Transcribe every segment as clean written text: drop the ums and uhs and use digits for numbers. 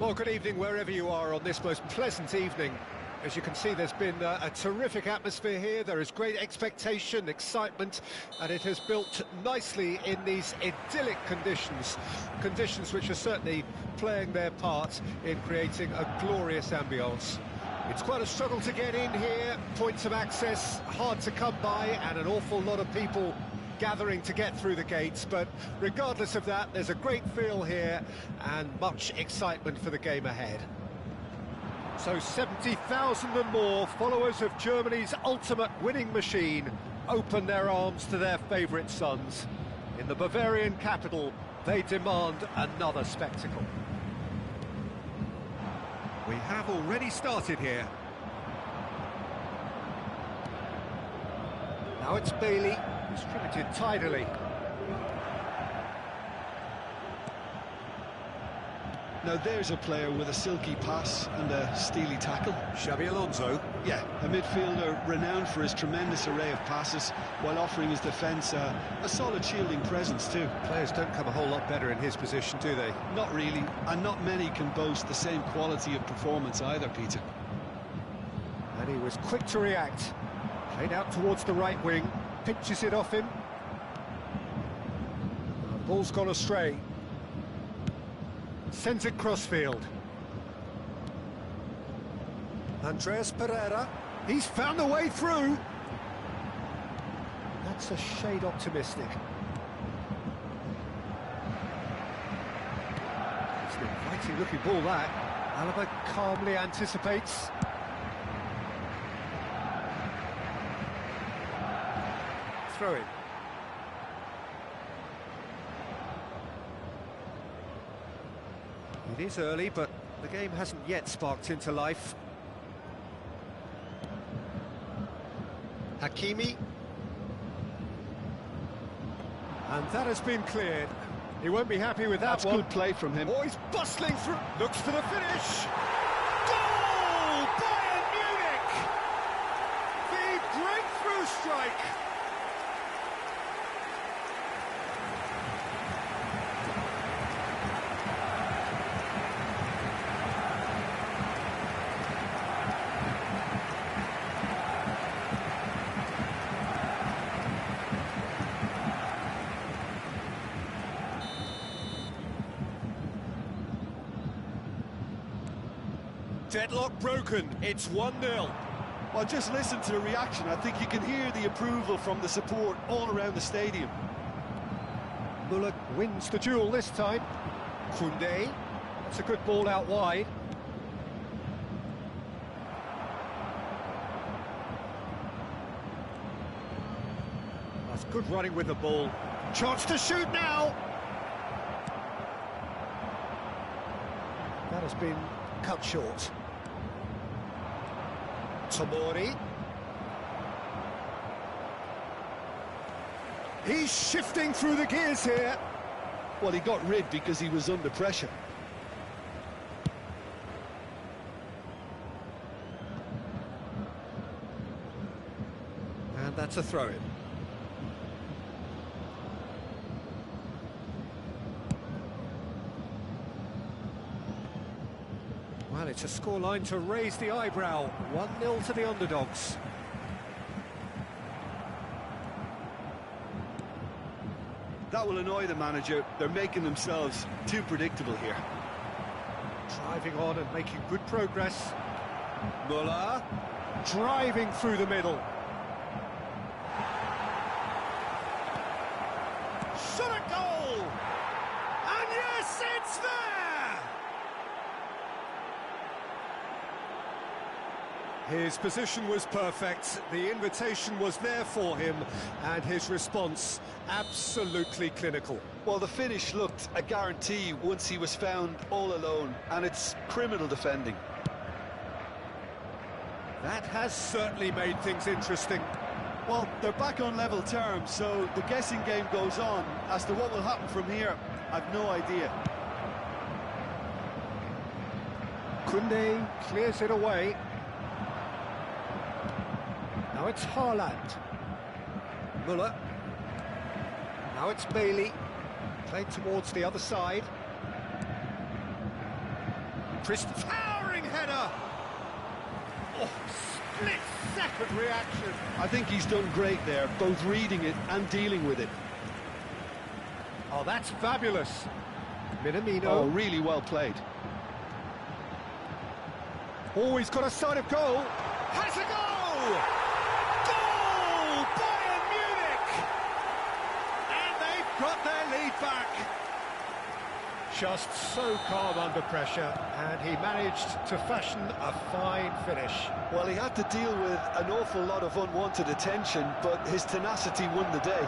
Well, good evening wherever you are on this most pleasant evening. As you can see, there's been a terrific atmosphere here. There is great expectation, excitement, and it has built nicely in these idyllic conditions. Conditions which are certainly playing their part in creating a glorious ambience. It's quite a struggle to get in here, points of access hard to come by, and an awful lot of people gathering to get through the gates, but regardless of that, there's a great feel here and much excitement for the game ahead. So 70,000 and more followers of Germany's ultimate winning machine open their arms to their favourite sons. In the Bavarian capital, they demand another spectacle. We have already started here. Now it's Bailey. Distributed tidily. Now there's a player with a silky pass and a steely tackle. Xabi Alonso. Yeah, a midfielder renowned for his tremendous array of passes while offering his defence a solid shielding presence too. Players don't come a whole lot better in his position, do they? Not really, and not many can boast the same quality of performance either, Peter. And he was quick to react. Played out towards the right wing. Pinches it off him. Ball's gone astray. Sends it crossfield. Andreas Pereira. He's found a way through. That's a shade optimistic. It's an inviting looking ball, that. Alaba calmly anticipates. Throw it. It is early, but the game hasn't yet sparked into life. Hakimi. And that has been cleared. He won't be happy with that one. That's good play from him. Oh, he's bustling through. Looks for the finish. Goal! Bayern Munich! The breakthrough strike. Deadlock broken, it's 1-0. Well, just listen to the reaction. I think you can hear the approval from the support all around the stadium. Muller wins the duel this time. Koundé, that's a good ball out wide. That's good running with the ball. Chance to shoot now! That has been cut short. Tomori. He's shifting through the gears here. Well, he got rid because he was under pressure. And that's a throw-in. Well, it's a scoreline to raise the eyebrow. 1-0 to the underdogs. That will annoy the manager. They're making themselves too predictable here. Driving on and making good progress. Muller driving through the middle. Shot a goal! And yes, it's there! His position was perfect, the invitation was there for him, and his response absolutely clinical. Well, the finish looked a guarantee once he was found all alone, and it's criminal defending. That has certainly made things interesting. Well, they're back on level terms, so the guessing game goes on. As to what will happen from here, I've no idea. Koundé clears it away. Now it's Haaland. Muller. Now it's Bailey. Played towards the other side. Chris, towering header! Oh, split-second reaction. I think he's done great there, both reading it and dealing with it. Oh, that's fabulous. Minamino. Oh, really well played. Oh, he's got a sign of goal. Has a goal! Goal! Bayern Munich! And they've got their lead back. Just so calm under pressure, and he managed to fashion a fine finish. Well, he had to deal with an awful lot of unwanted attention, but his tenacity won the day.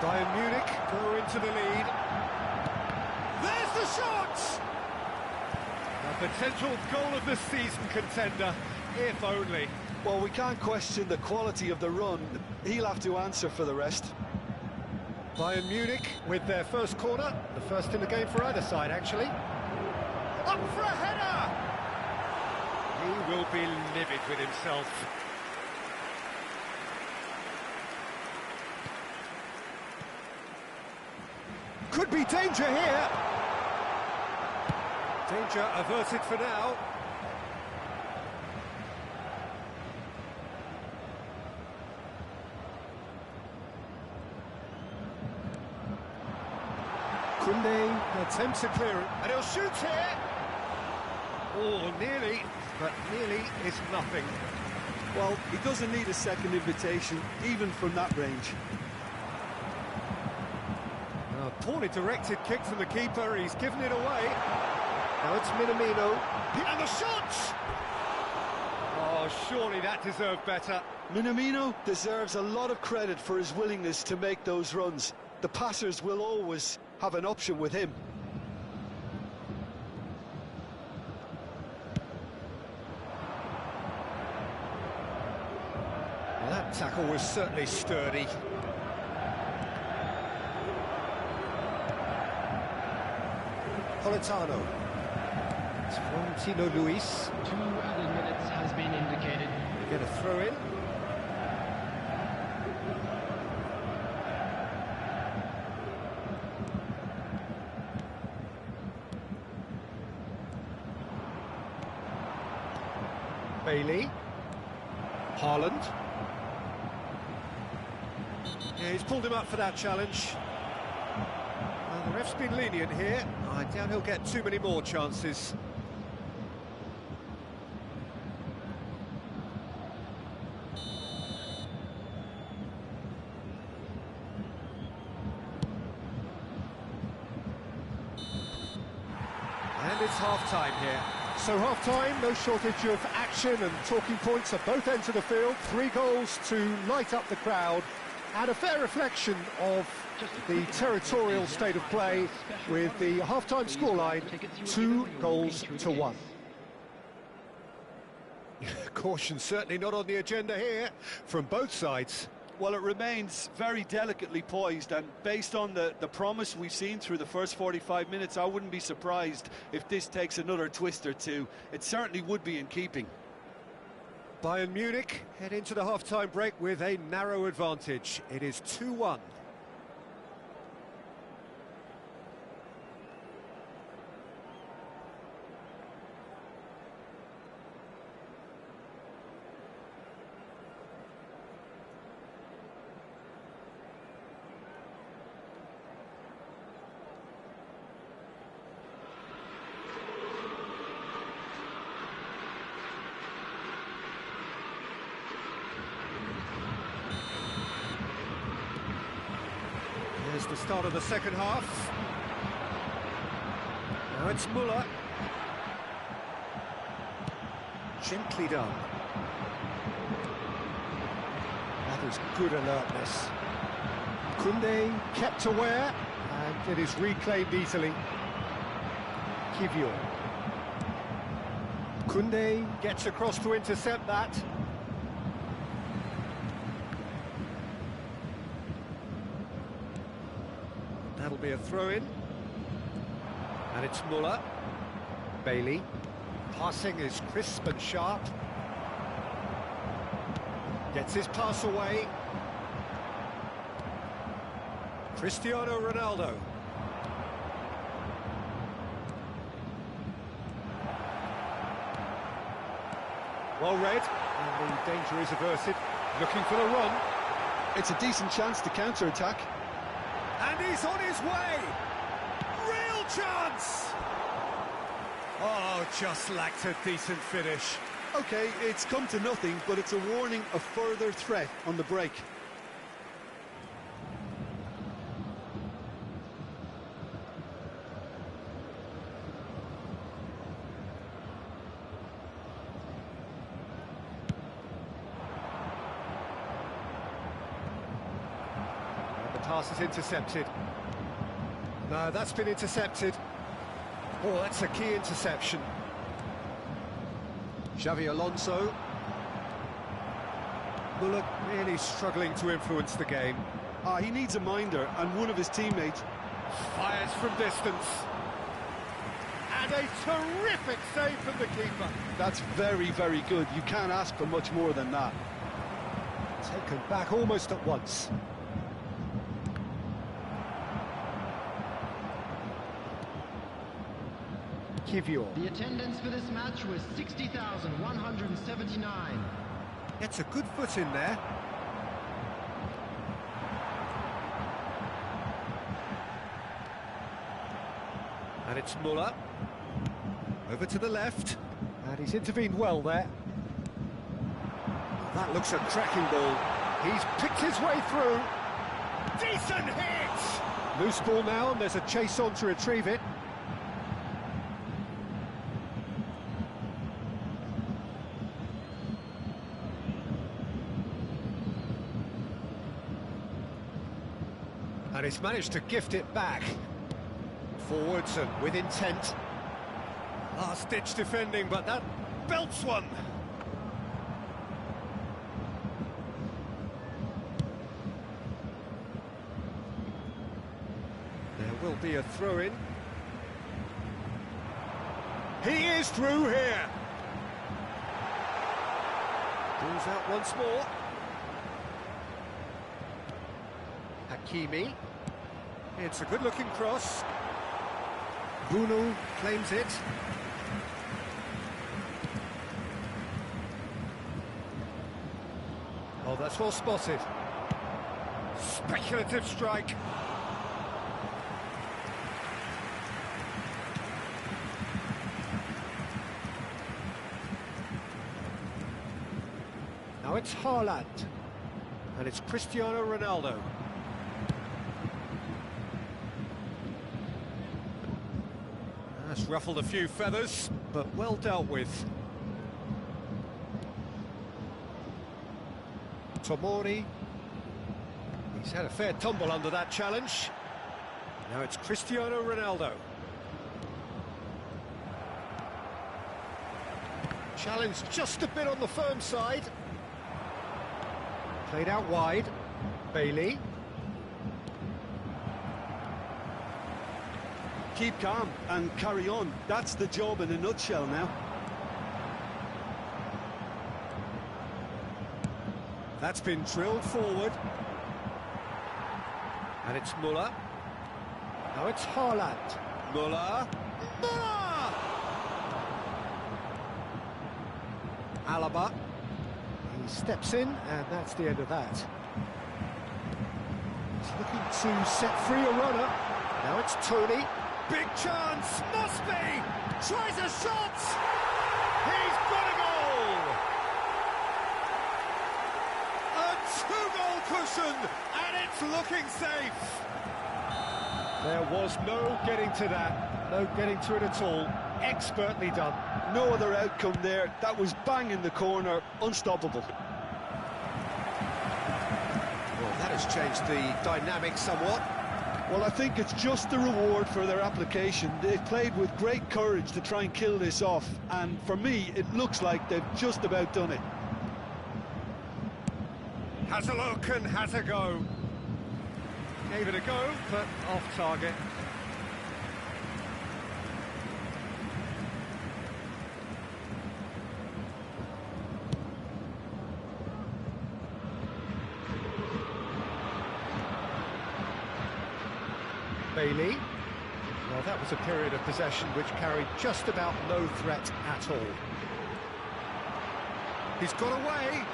Bayern Munich go into the lead. There's the shot! A potential goal of the season contender, if only. Well, we can't question the quality of the run. He'll have to answer for the rest. Bayern Munich with their first corner, the first in the game for either side, actually. Up for a header! He will be livid with himself. Could be danger here. Danger averted for now. Kunde attempts a clearance, and he'll shoot here. Oh, nearly, but nearly is nothing. Well, he doesn't need a second invitation, even from that range. A poorly directed kick from the keeper, he's given it away. Now it's Minamino, and the shot! Oh, surely that deserved better. Minamino deserves a lot of credit for his willingness to make those runs. The passers will always have an option with him. Well, that tackle was certainly sturdy. Politano. It's Florentino Luis. 2 added minutes has been indicated. They get a throw in. Bailey. Haaland. Yeah, he's pulled him up for that challenge. Well, the ref's been lenient here. I doubt he'll get too many more chances. And it's half-time here. So half-time, no shortage of action and talking points at both ends of the field. 3 goals to light up the crowd, and a fair reflection of the territorial state of play, with the half-time scoreline 2-1. Caution certainly not on the agenda here from both sides. Well, it remains very delicately poised, and based on the promise we've seen through the first 45 minutes, I wouldn't be surprised if this takes another twist or two. It certainly would be in keeping. Bayern Munich head into the half-time break with a narrow advantage. It is 2-1. Here's the start of the second half. Now it's Müller. Gently done. That is good alertness. Kunde kept aware, and it is reclaimed easily. Kivior. Kunde gets across to intercept that. That'll be a throw-in. And it's Müller. Bailey. Passing is crisp and sharp. Gets his pass away. Cristiano Ronaldo. Well read, and the danger is averted. Looking for the run. It's a decent chance to counter-attack. And he's on his way! Real chance! Oh, just lacked a decent finish. OK, it's come to nothing, but it's a warning of further threat on the break. The pass is intercepted. No, that's been intercepted. Oh, that's a key interception. Xavi Alonso. Muller really struggling to influence the game. He needs a minder, and one of his teammates Fires from distance. And a terrific save from the keeper. That's very, very good. You can't ask for much more than that. Taken back almost at once. Kivior. The attendance for this match was 60,179. Gets a good foot in there. And it's Muller. Over to the left. And he's intervened well there. That looks a cracking ball. He's picked his way through. Decent hit! Loose ball now, and there's a chase on to retrieve it. And he's managed to gift it back. Forwards and with intent. Last-ditch defending, but that belts one. There will be a throw-in. He is through here. Pulls out once more. Hakimi. It's a good-looking cross. Bruno claims it. Oh, that's well spotted. Speculative strike. Now it's Haaland. And it's Cristiano Ronaldo. That's ruffled a few feathers, but well dealt with. Tomori. He's had a fair tumble under that challenge. Now it's Cristiano Ronaldo. Challenge just a bit on the firm side. Played out wide. Bailey. Keep calm and carry on. That's the job in a nutshell now. That's been drilled forward. And it's Muller. Now it's Haaland. Muller. Muller! Alaba. He steps in, and that's the end of that. He's looking to set free a runner. Now it's Tony. Big chance, must be! Tries a shot! He's got a goal! A two-goal cushion, and it's looking safe! There was no getting to that, no getting to it at all. Expertly done. No other outcome there. That was bang in the corner, unstoppable. Well, that has changed the dynamic somewhat. Well, I think it's just the reward for their application. They've played with great courage to try and kill this off, and for me, it looks like they've just about done it. Has a look and has a go. Gave it a go, but off target. Bailey. Well, that was a period of possession which carried just about no threat at all. He's got away.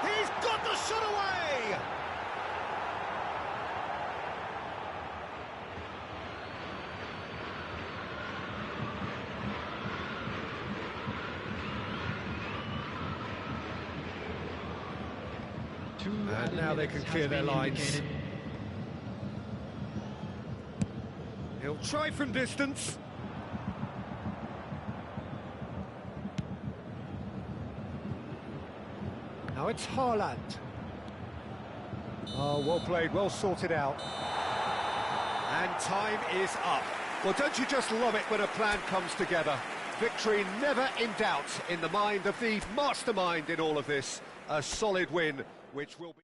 He's got the shot away! And now they can clear their lines. He'll try from distance. Now it's Haaland. Oh, well played, well sorted out. And time is up. Well, don't you just love it when a plan comes together? Victory never in doubt in the mind of the mastermind in all of this. A solid win, which will be...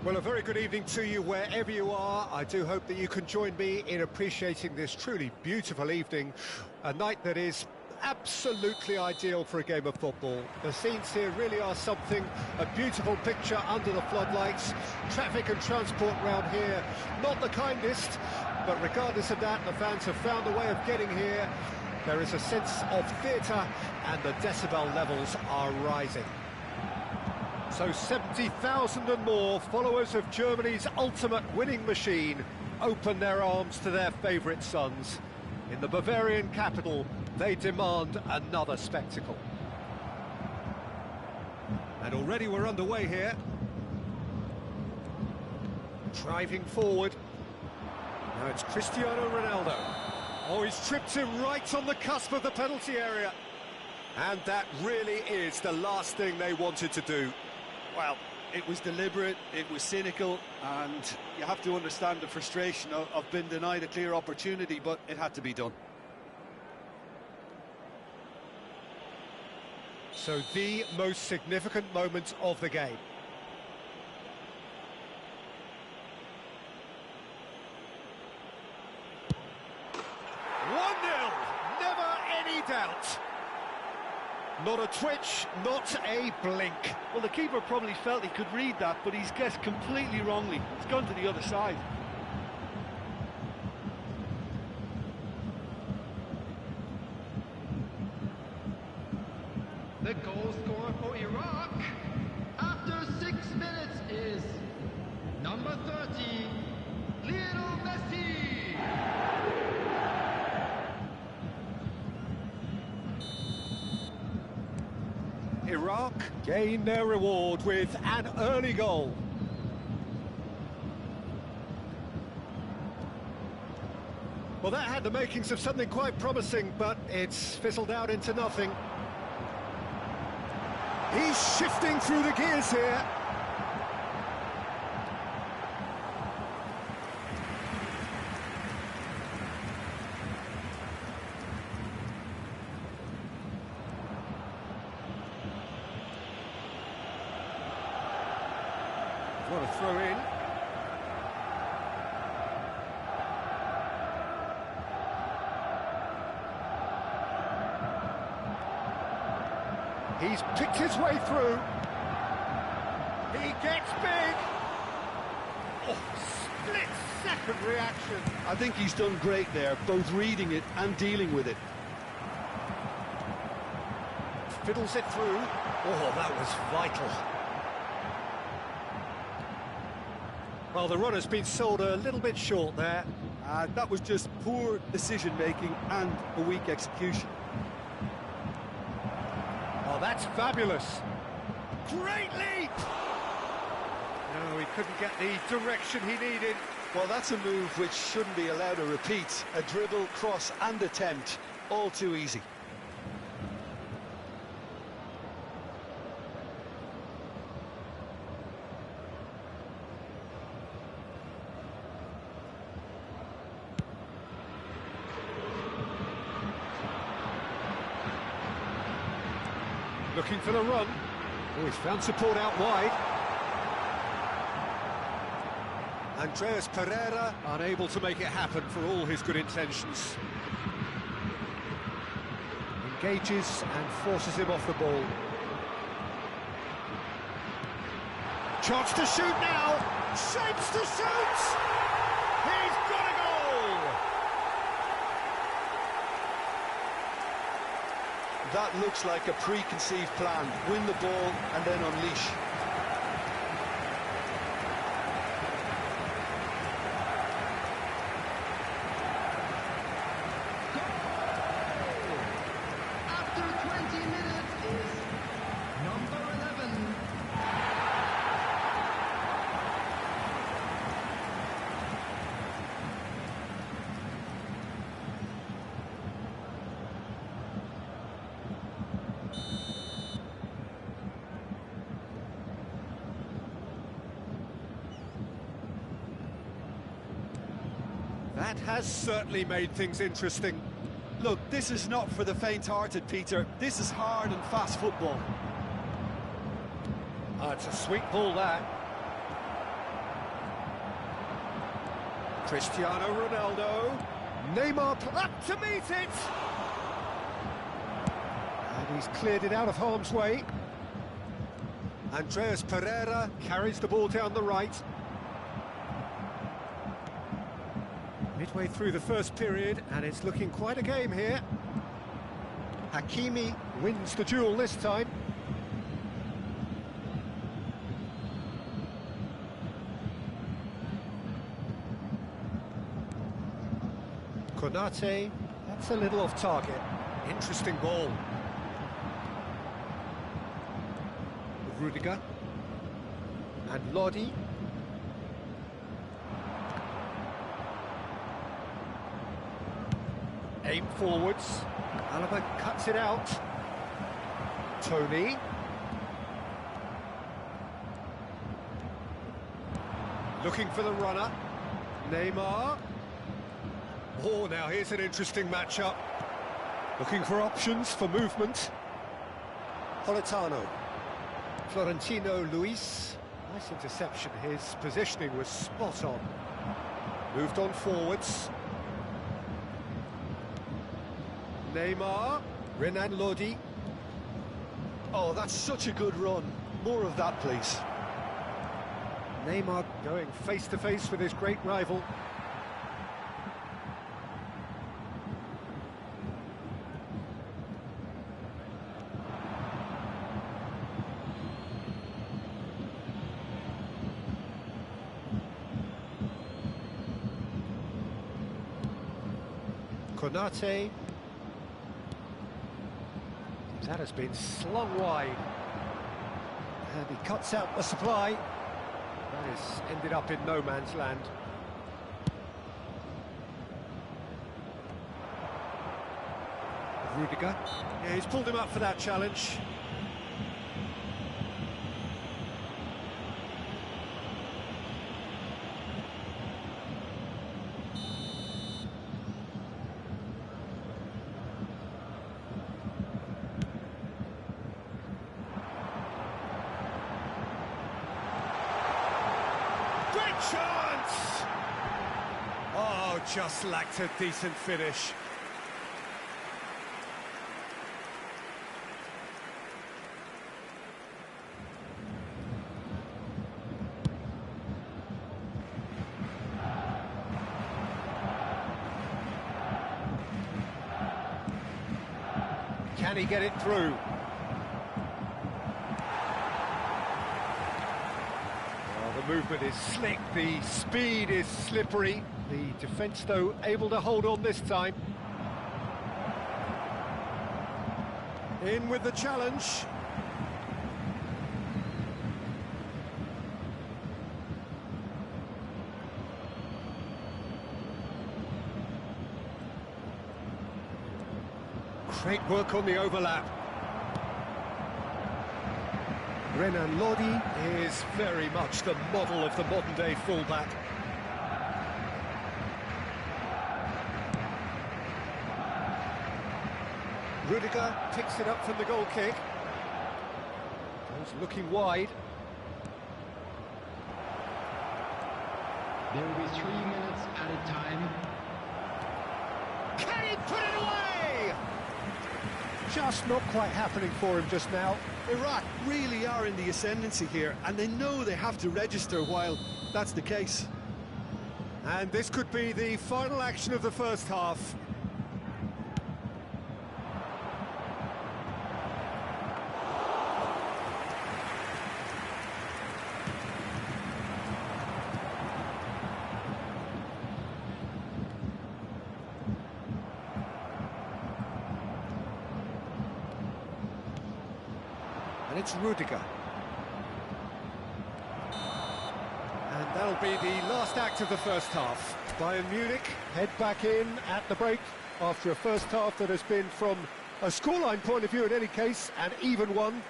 Well, a very good evening to you wherever you are. I do hope that you can join me in appreciating this truly beautiful evening, a night that is absolutely ideal for a game of football. The scenes here really are something, a beautiful picture under the floodlights. Traffic and transport round here, not the kindest, but regardless of that, the fans have found a way of getting here. There is a sense of theatre, and the decibel levels are rising. So 70,000 and more followers of Germany's ultimate winning machine open their arms to their favourite sons. In the Bavarian capital, they demand another spectacle. And already we're underway here. Driving forward. Now it's Cristiano Ronaldo. Oh, he's tripped him right on the cusp of the penalty area. And that really is the last thing they wanted to do. Well, it was deliberate, it was cynical, and you have to understand the frustration of being denied a clear opportunity, but it had to be done. So the most significant moment of the game. doubt. Not a twitch, not a blink. Well, the keeper probably felt he could read that, but he's guessed completely wrongly. It's gone to the other side. The goal scorer for Iraq after 6 minutes is number 30, Lionel Messi. Iraq gain their reward with an early goal. Well, that had the makings of something quite promising, but it's fizzled out into nothing. He's shifting through the gears here. What a throw in. He's picked his way through. He gets big. Oh, split-second reaction. I think he's done great there, both reading it and dealing with it. Fiddles it through. Oh, that was vital. Well, the runner's been sold a little bit short there. That was just poor decision-making and a weak execution. Oh, that's fabulous. Great leap! No, he couldn't get the direction he needed. Well, that's a move which shouldn't be allowed to repeat. A dribble, cross and attempt, all too easy. Looking for the run. Oh, he's found support out wide. Andreas Pereira unable to make it happen for all his good intentions. Engages and forces him off the ball. Chance to shoot now. Shapes to shoot. He's got a goal. That looks like a preconceived plan. Win the ball and then unleash. After 20 minutes is number 11. That has certainly made things interesting. Look, this is not for the faint-hearted, Peter. This is hard and fast football. Oh, it's a sweet ball, that. Cristiano Ronaldo. Neymar up to meet it. And he's cleared it out of harm's way. Andreas Pereira carries the ball down the right. Midway through the first period, and it's looking quite a game here. Hakimi wins the duel this time. Konate, that's a little off target. Interesting ball. Rudiger. And Lodi. Aim forwards. Alaba cuts it out. Tony. Looking for the runner. Neymar. Oh, now here's an interesting matchup. Looking for options for movement. Politano. Florentino Luis. Nice interception. His positioning was spot on. Moved on forwards. Neymar. Renan Lodi. Oh, that's such a good run. More of that, please. Neymar going face-to-face with his great rival. Konate. That has been slung wide. And he cuts out the supply. That has ended up in no man's land. Rudiger. Yeah, he's pulled him up for that challenge. Chance! Oh, just lacked a decent finish. Can he get it through? The movement is slick, the speed is slippery. The defence, though, able to hold on this time. In with the challenge. Great work on the overlap. Renan Lodi is very much the model of the modern-day fullback. Rudiger picks it up from the goal kick. Goes looking wide. There will be 3 minutes at a time. Can he put it away? Just not quite happening for him just now. Iraq really are in the ascendancy here, and they know they have to register while that's the case. And this could be the final action of the first half. And it's Rudiger. And that'll be the last act of the first half. Bayern Munich head back in at the break after a first half that has been, from a scoreline point of view in any case, an even one.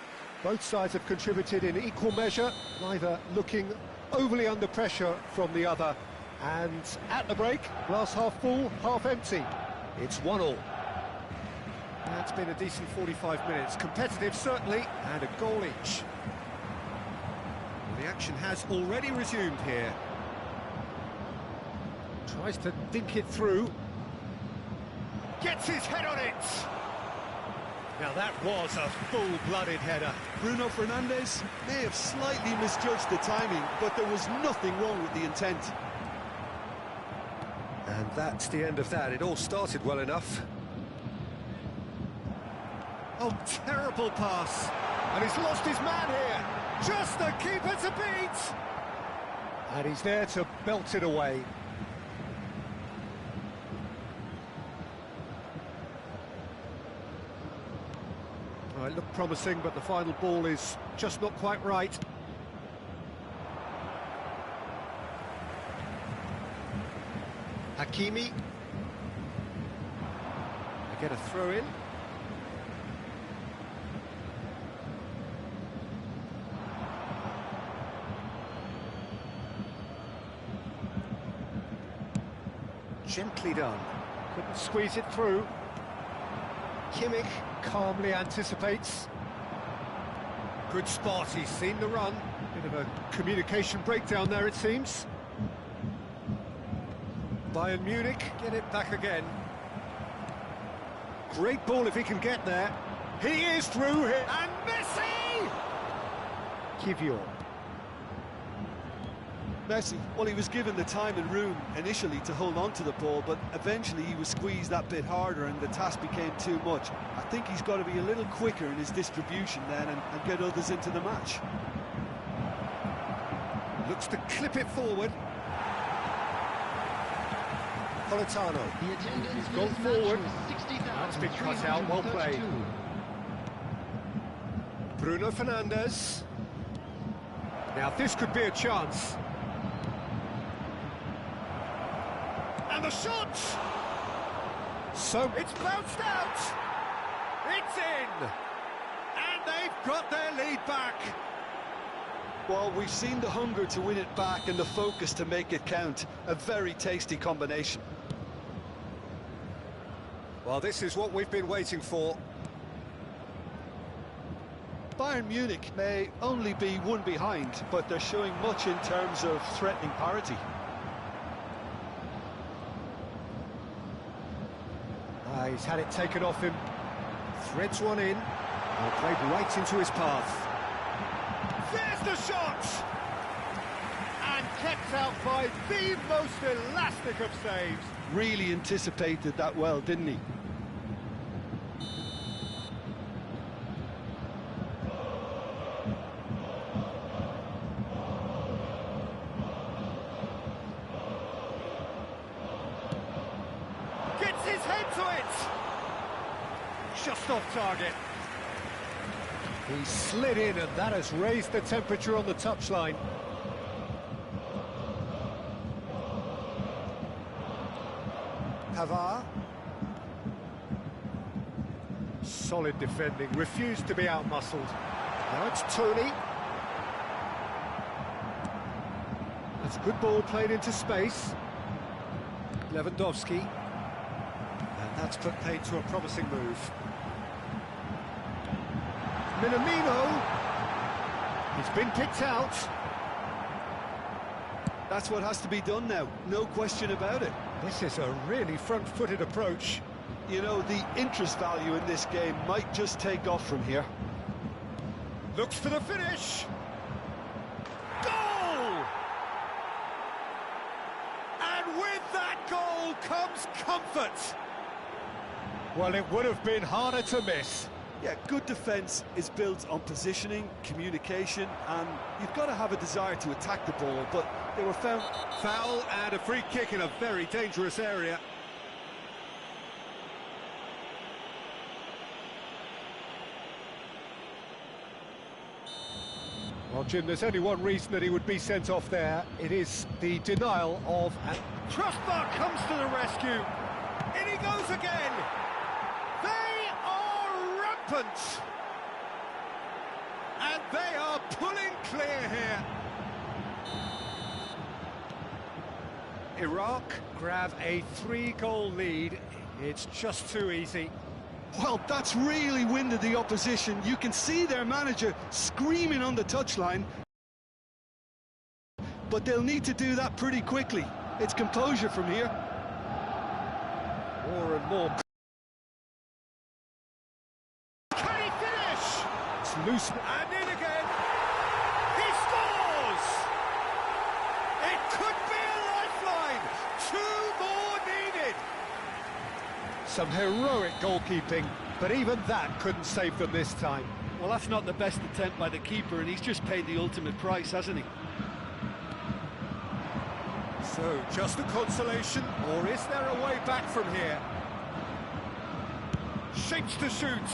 Both sides have contributed in equal measure, neither looking overly under pressure from the other. And at the break, glass half full, half empty. It's 1-1. That's been a decent 45 minutes. Competitive, certainly, and a goal each. Well, the action has already resumed here. Tries to dink it through. Gets his head on it! Now that was a full-blooded header. Bruno Fernandes may have slightly misjudged the timing, but there was nothing wrong with the intent. And that's the end of that. It all started well enough. Oh, terrible pass. And he's lost his man here. Just the keeper to beat. And he's there to belt it away. Oh, it looked promising, but the final ball is just not quite right. Hakimi. They get a throw in. Gently done. Couldn't squeeze it through. Kimmich calmly anticipates. Good spot, he's seen the run. Bit of a communication breakdown there, it seems. Bayern Munich get it back again. Great ball if he can get there. He is through here. And Messi! Kivior. Messi, well, he was given the time and room initially to hold on to the ball, but eventually he was squeezed that bit harder and the task became too much. I think he's got to be a little quicker in his distribution then and get others into the match. Looks to clip it forward. Politano. The attendance He's for gone this forward. match was 60,332. That's been cut out, well played. Bruno Fernandes. Now this could be a chance. And the shot! So it's bounced out! It's in! And they've got their lead back. Well, we've seen the hunger to win it back and the focus to make it count. A very tasty combination. Well, this is what we've been waiting for. Bayern Munich may only be one behind, but they're showing much in terms of threatening parity. He's had it taken off him. Threads one in. And played right into his path. There's the shot! And kept out by the most elastic of saves. Really anticipated that well, didn't he? Gets his head to it! Just off target. He slid in and that has raised the temperature on the touchline. Pavard. Solid defending, refused to be outmuscled. Now it's Tony. That's a good ball played into space. Lewandowski. And that's put paid to a promising move. Minamino. He's been picked out. That's what has to be done now, no question about it. This is a really front-footed approach. You know, the interest value in this game might just take off from here. Looks for the finish. Goal! And with that goal comes comfort. Well, it would have been harder to miss. Yeah, good defence is built on positioning, communication, and you've got to have a desire to attack the ball, but they were found... Foul and a free kick in a very dangerous area. Well, Jim, there's only one reason that he would be sent off there. It is the denial of... Crossbar comes to the rescue. In he goes again. They are rampant. And they are pulling clear here. Iraq grab a 3-goal lead. It's just too easy. Well, that's really winded the opposition. You can see their manager screaming on the touchline. But they'll need to do that pretty quickly. It's composure from here. More and more. Can he finish? It's loose and in again. He scores! It could be a lifeline. 2 more needed. Some heroic goalkeeping, but even that couldn't save them this time. Well, that's not the best attempt by the keeper, and he's just paid the ultimate price, hasn't he? So, just a consolation, or is there a way back from here? Shapes to shoot.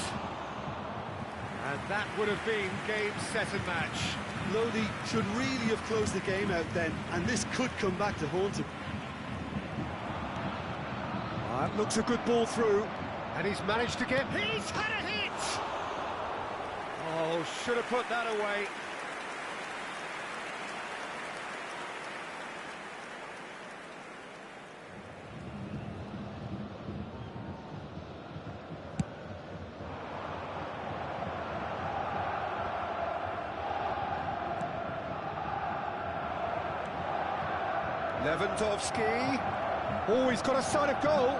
And that would have been game, set and match. Lodi should really have closed the game out then, and this could come back to haunt him. That looks a good ball through, and he's managed to get... He's had a hit! Oh, should have put that away. Lewandowski. Oh, he's got a sight of goal.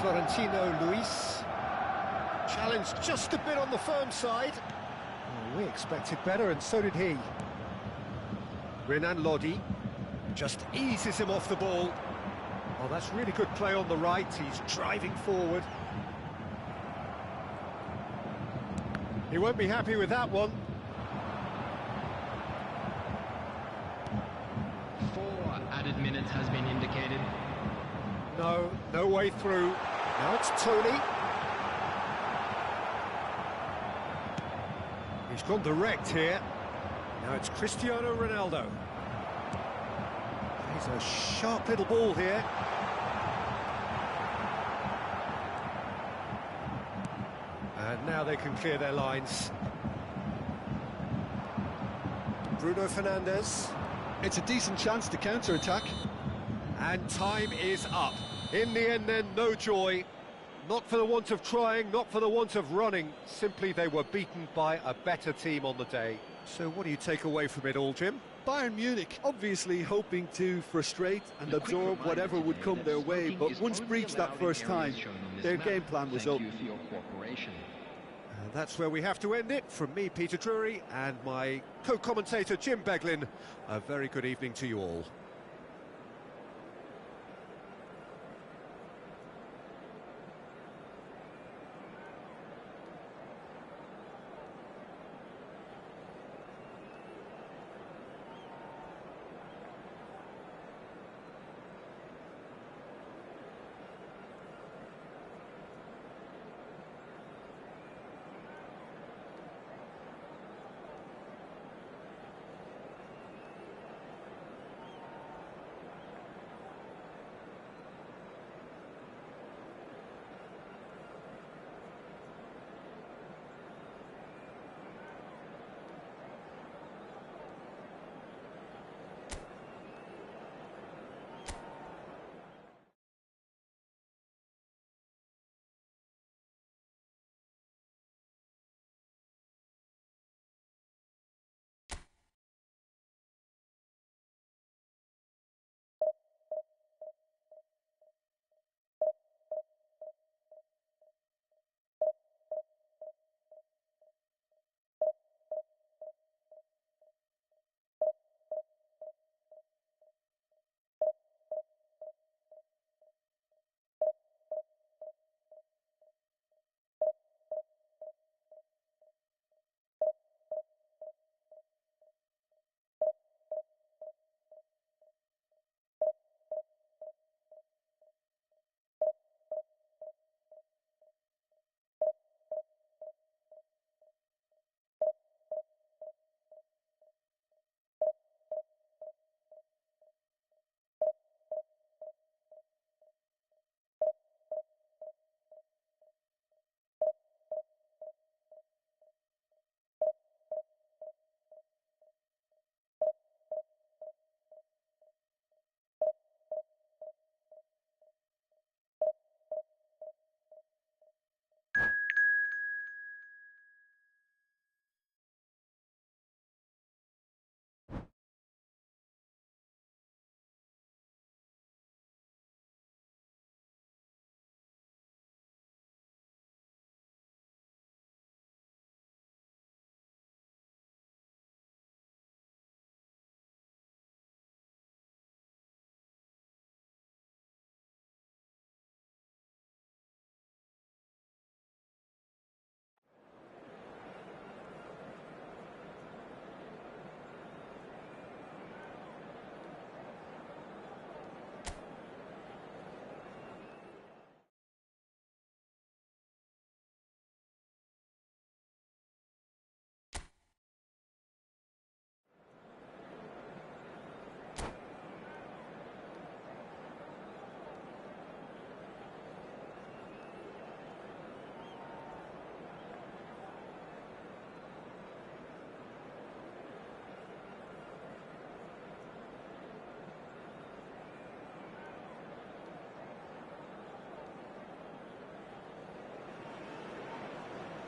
Florentino Luis. Challenged just a bit on the firm side. Oh, we expected better, and so did he. Renan Lodi just eases him off the ball. Oh, that's really good play on the right. He's driving forward. He won't be happy with that one. 4 added minutes has been indicated. No way through. Now it's Tony. He's gone direct here. Now it's Cristiano Ronaldo. He's a sharp little ball here. And now they can clear their lines. Bruno Fernandes. It's a decent chance to counter-attack. And time is up. In the end then, no joy. Not for the want of trying, not for the want of running. Simply they were beaten by a better team on the day. So what do you take away from it all, Jim? Bayern Munich obviously hoping to frustrate and absorb whatever would come their way, but once breached that first time, their game plan was up. And that's where we have to end it. From me, Peter Drury, and my co-commentator, Jim Beglin, a very good evening to you all.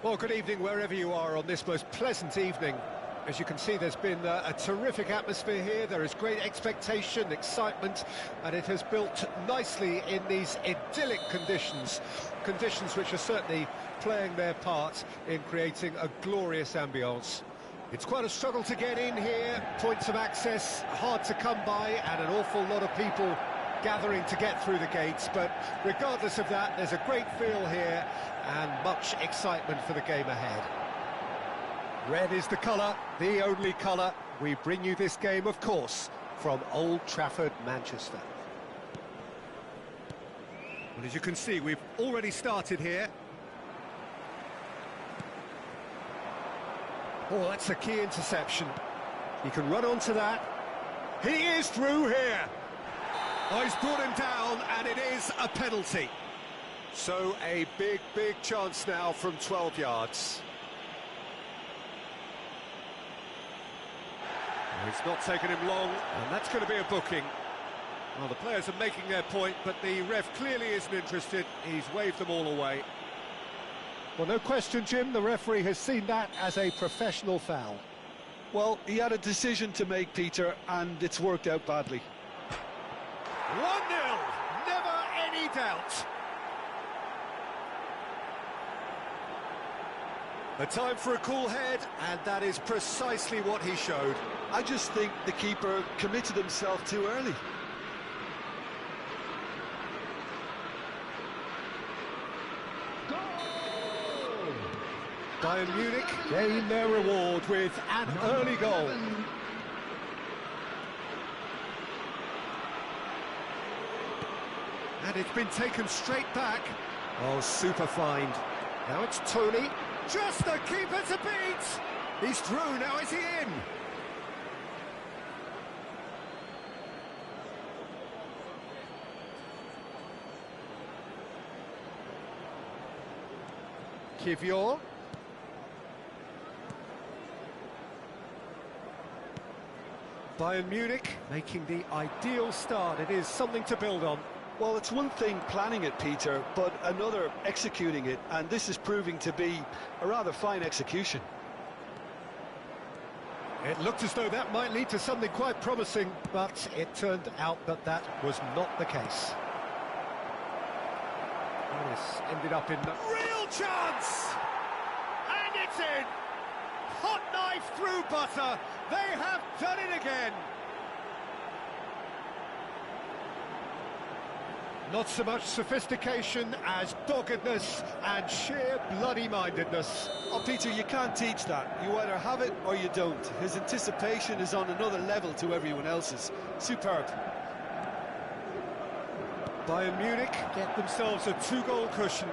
Well, good evening wherever you are on this most pleasant evening. As you can see, there's been a terrific atmosphere here. There is great expectation, excitement, and it has built nicely in these idyllic conditions. Conditions which are certainly playing their part in creating a glorious ambience. It's quite a struggle to get in here. Points of access hard to come by, and an awful lot of people gathering to get through the gates. But regardless of that, there's a great feel here and much excitement for the game ahead. Red is the colour, the only colour. We bring you this game, of course, from Old Trafford, Manchester. Well, as you can see, we've already started here. Oh, that's a key interception. He can run onto that. He is through here. Oh, he's brought him down, and it is a penalty. So a big chance now from 12 yards. It's not taken him long, and that's going to be a booking. Well, the players are making their point, but the ref clearly isn't interested. He's waved them all away. Well, no question, Jim, the referee has seen that as a professional foul. Well, he had a decision to make, Peter, and it's worked out badly. 1-0, never any doubt. A time for a cool head, and that is precisely what he showed. I just think the keeper committed himself too early. Bayern Munich gain their reward with an early goal. And it's been taken straight back. Oh, super find. Now it's Tony. Just the keeper to beat! He's through, now is he in? Kivior. Bayern Munich making the ideal start. It is something to build on. Well, it's one thing planning it, Peter, but another executing it, and this is proving to be a rather fine execution. It looked as though that might lead to something quite promising, but it turned out that that was not the case. And this ended up in a real chance! And it's in! Hot knife through butter! They have done it again! Not so much sophistication as doggedness and sheer bloody-mindedness. Oh, Peter, you can't teach that. You either have it or you don't. His anticipation is on another level to everyone else's. Superb. Bayern Munich get themselves a 2-goal cushion.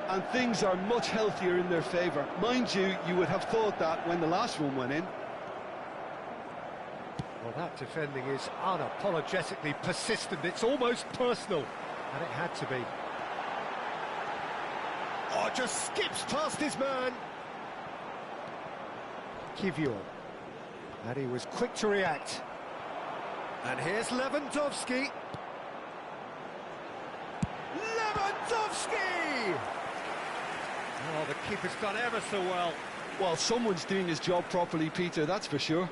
And things are much healthier in their favour. Mind you, you would have thought that when the last one went in. Well, that defending is unapologetically persistent. It's almost personal. And it had to be. Oh, just skips past his man. Kivior. And he was quick to react. And here's Lewandowski. Lewandowski! Oh, the keeper's done ever so well. Well, someone's doing his job properly, Peter, that's for sure.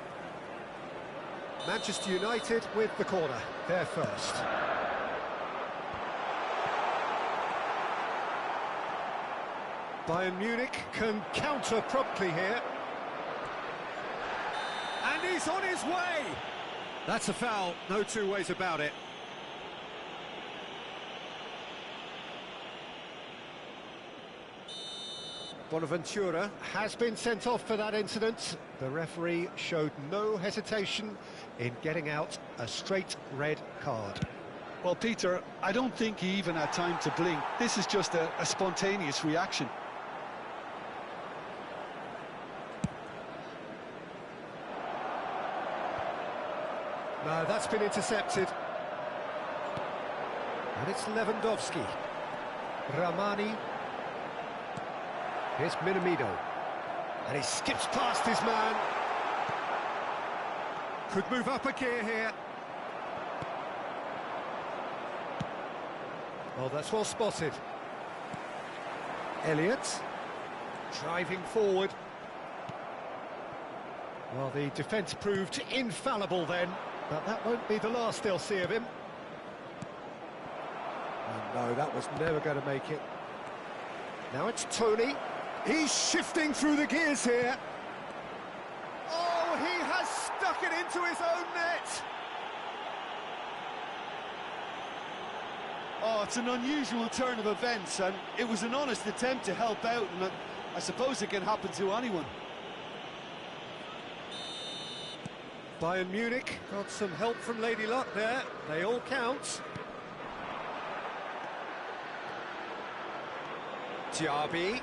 Manchester United with the corner. They're first. Bayern Munich can counter promptly here. And he's on his way! That's a foul, no two ways about it. Bonaventura has been sent off for that incident. The referee showed no hesitation in getting out a straight red card. Well, Peter, I don't think he even had time to blink. This is just a spontaneous reaction. No, that's been intercepted. And it's Lewandowski. Ramani. Here's Minamino. And he skips past his man. Could move up a gear here. Oh, that's well spotted. Elliott. Driving forward. Well, the defence proved infallible then, but that won't be the last they'll see of him. And no, that was never going to make it. Now it's Tony. He's shifting through the gears here. Oh, he has stuck it into his own net. Oh, it's an unusual turn of events, and it was an honest attempt to help out, and I suppose it can happen to anyone. Bayern Munich got some help from Lady Luck there. They all count. Diaby.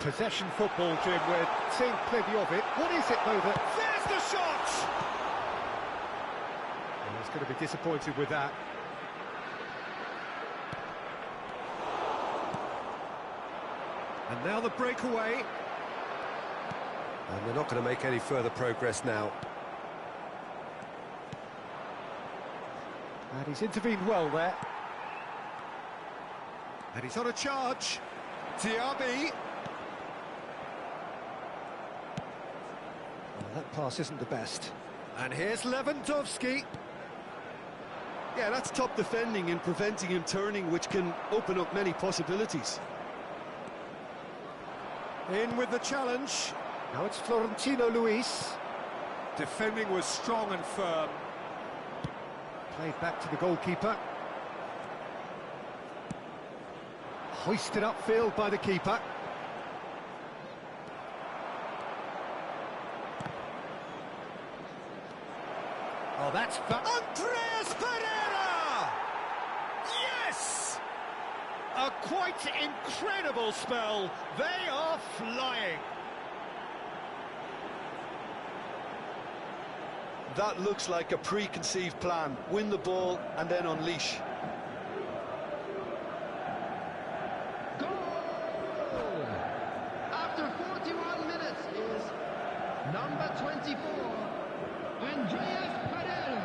Possession football, Jim, we're seeing plenty of it. What is it, though, that... There's the shot! Well, he's going to be disappointed with that. And now the breakaway. And they're not going to make any further progress now. And he's intervened well there. And he's on a charge. Diaby. Well, that pass isn't the best. And here's Lewandowski. Yeah, that's top defending and preventing him turning, which can open up many possibilities. In with the challenge. Now it's Florentino Luis. Defending was strong and firm. Played back to the goalkeeper. Hoisted upfield by the keeper. Oh, that's... Andreas Pereira! Yes! A quite incredible spell. They are flying. That looks like a preconceived plan. Win the ball and then unleash. Goal! After 41 minutes is number 24, Andreas Pereira.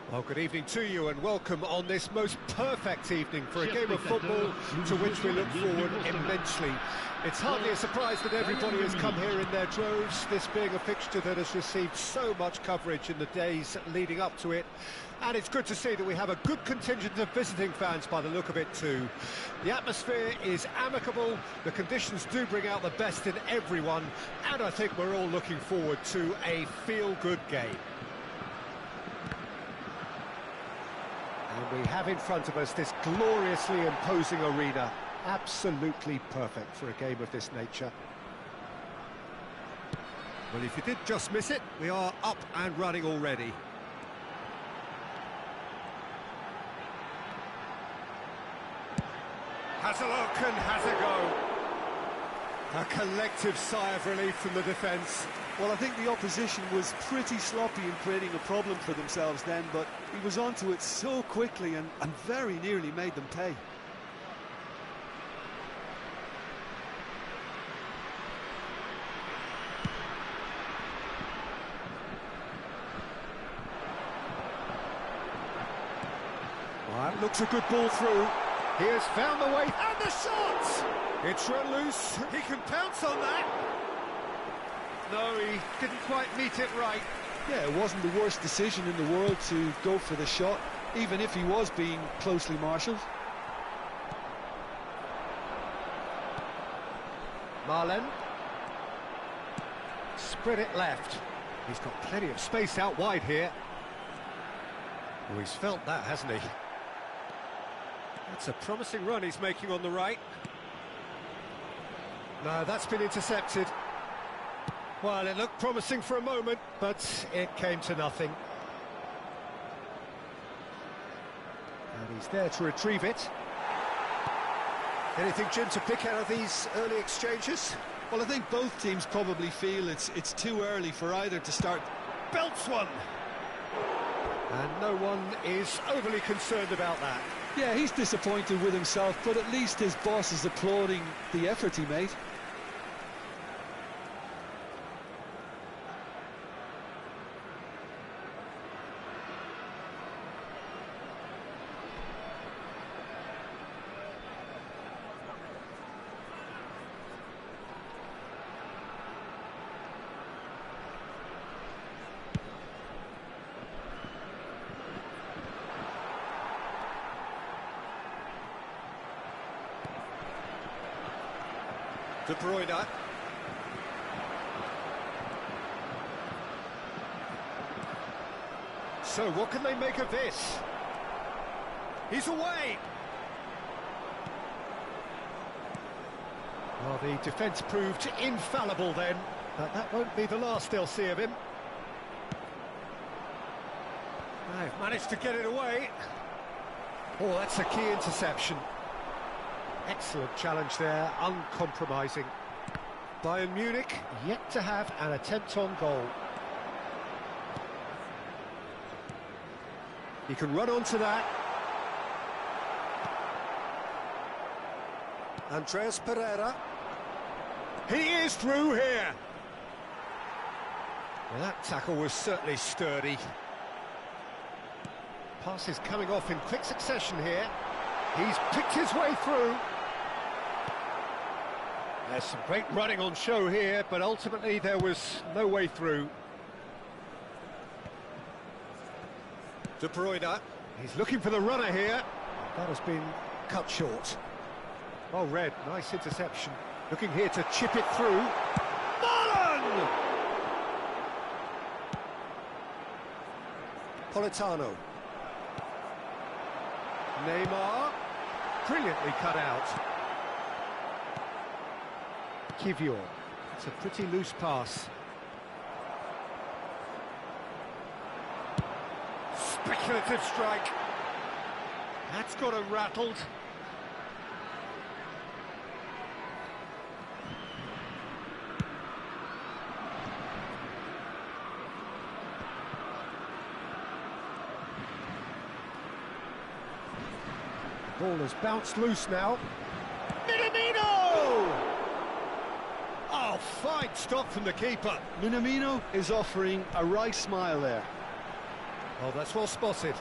Well, good evening to you and welcome on this most perfect evening for a game of football to which we look forward immensely. It's hardly a surprise that everybody has come here in their droves, this being a fixture that has received so much coverage in the days leading up to it. And it's good to see that we have a good contingent of visiting fans by the look of it too. The atmosphere is amicable, the conditions do bring out the best in everyone, and I think we're all looking forward to a feel-good game. And we have in front of us this gloriously imposing arena. Absolutely perfect for a game of this nature. Well, if you did just miss it, we are up and running already. Has a look and has a go. A collective sigh of relief from the defence. Well, I think the opposition was pretty sloppy in creating a problem for themselves then, but he was onto it so quickly and very nearly made them pay. Well, that looks a good ball through. He has found the way, and the shot! It's run loose, he can pounce on that. No, he didn't quite meet it right. Yeah, it wasn't the worst decision in the world to go for the shot, even if he was being closely marshalled. Marlen. Spread it left. He's got plenty of space out wide here. Oh, he's felt that, hasn't he? That's a promising run he's making on the right. No, that's been intercepted. Well, it looked promising for a moment, but it came to nothing. And he's there to retrieve it. Anything, Jim, to pick out of these early exchanges? Well, I think both teams probably feel it's too early for either to start. Belts one! And no one is overly concerned about that. Yeah, he's disappointed with himself, but at least his boss is applauding the effort he made. De Bruyne. So what can they make of this? He's away! Well, the defence proved infallible then, but that won't be the last they'll see of him. They've managed to get it away. Oh, that's a key interception. Excellent challenge there, uncompromising. Bayern Munich yet to have an attempt on goal. He can run onto that. Andreas Pereira. He is through here. Well, that tackle was certainly sturdy. Pass is coming off in quick succession here. He's picked his way through. There's some great running on show here, but ultimately there was no way through. De Bruyne. He's looking for the runner here. That has been cut short. Well read, nice interception. Looking here to chip it through. Marlen! Politano. Neymar. Brilliantly cut out. Kivior. It's a pretty loose pass. Speculative strike. That's got him rattled. Ball has bounced loose now. Minamino! Oh, fine stop from the keeper. Minamino is offering a right smile there. Oh, that's well spotted.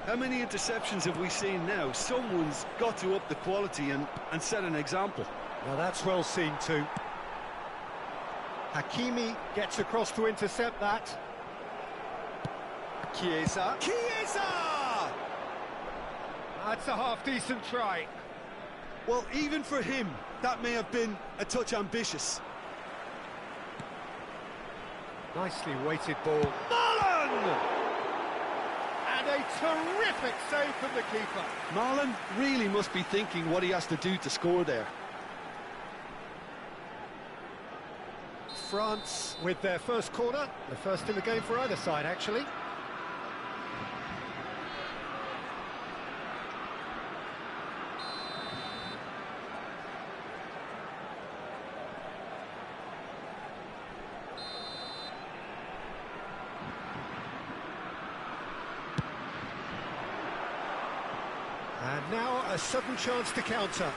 How many interceptions have we seen now? Someone's got to up the quality and set an example. Now that's well seen too. Hakimi gets across to intercept that. Chiesa. That's a half-decent try. Well, even for him, that may have been a touch ambitious. Nicely weighted ball. Marlon! And a terrific save from the keeper. Marlon really must be thinking what he has to do to score there. France with their first corner, the first in the game for either side, actually. And now a sudden chance to counter.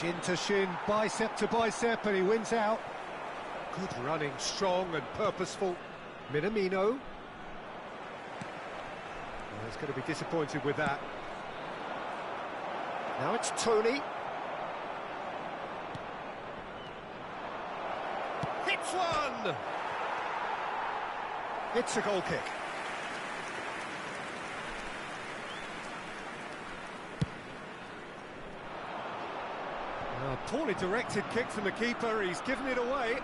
Shin to shin, bicep to bicep, and he wins out. Good running, strong and purposeful. Minamino. Well, he's going to be disappointed with that. Now it's Tony. Hits one! It's a goal kick. Poorly directed kick from the keeper, he's given it away.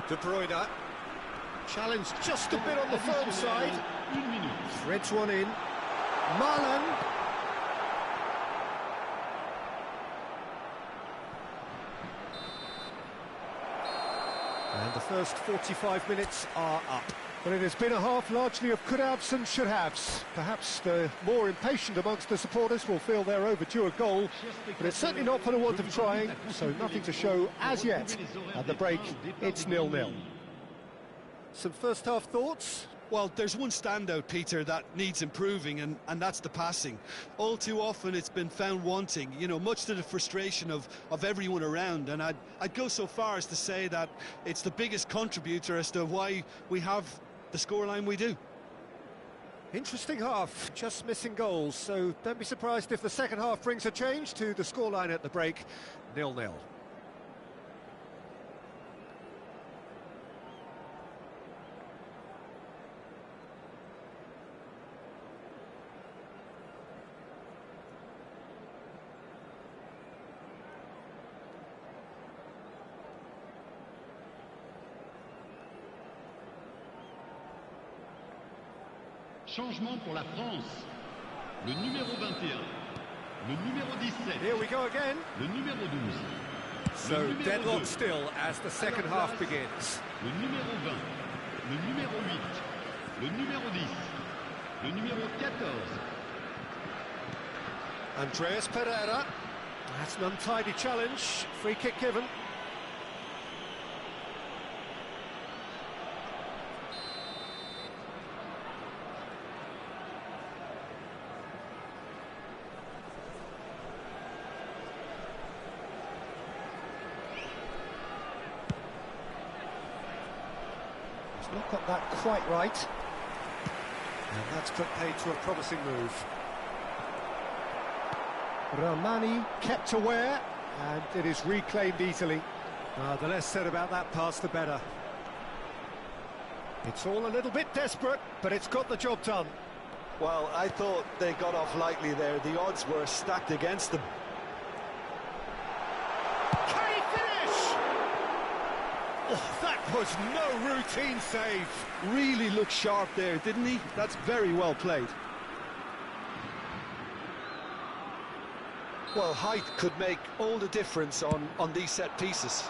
De Bruyne. Challenge just a bit on the firm side. Threads one in. Marlon. And the first 45 minutes are up. But it has been a half largely of could-haves and should-haves. Perhaps the more impatient amongst the supporters will feel they're overdue a goal, but it's certainly not for the want of trying, so nothing to show as yet. At the break, it's 0-0. Some first-half thoughts? Well, there's one standout, Peter, that needs improving, and that's the passing. All too often it's been found wanting, you know, much to the frustration of everyone around, and I'd go so far as to say that it's the biggest contributor as to why we have the scoreline we do. Interesting half, just missing goals, so don't be surprised if the second half brings a change to the scoreline at the break, 0-0. Changement pour la France. Le numéro 21. Le numéro 17. Here we go again. Le numéro 12. So deadlock still as the second half begins. Le numéro 20. Le numéro 8. Le numéro 10. Le numéro 14. Andreas Pereira. That's an untidy challenge. Free kick given. Not got that quite right, and that's put paid to a promising move. Ramani kept aware, and it is reclaimed easily. The less said about that pass, the better. It's all a little bit desperate, but it's got the job done. Well, I thought they got off lightly there. The odds were stacked against them. Can he finish? Oh, that was no routine save. Really looked sharp there, didn't he? That's very well played. Well, height could make all the difference on these set pieces.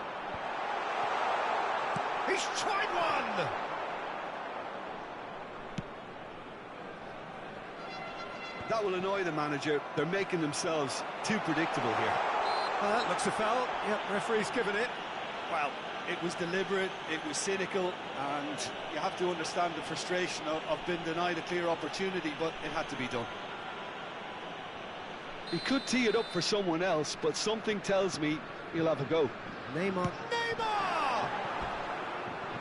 He's tried one! That will annoy the manager. They're making themselves too predictable here. That looks a foul. Yep, referee's given it. Well, it was deliberate, it was cynical, and you have to understand the frustration of being denied a clear opportunity, but it had to be done. He could tee it up for someone else, but something tells me he'll have a go. Neymar!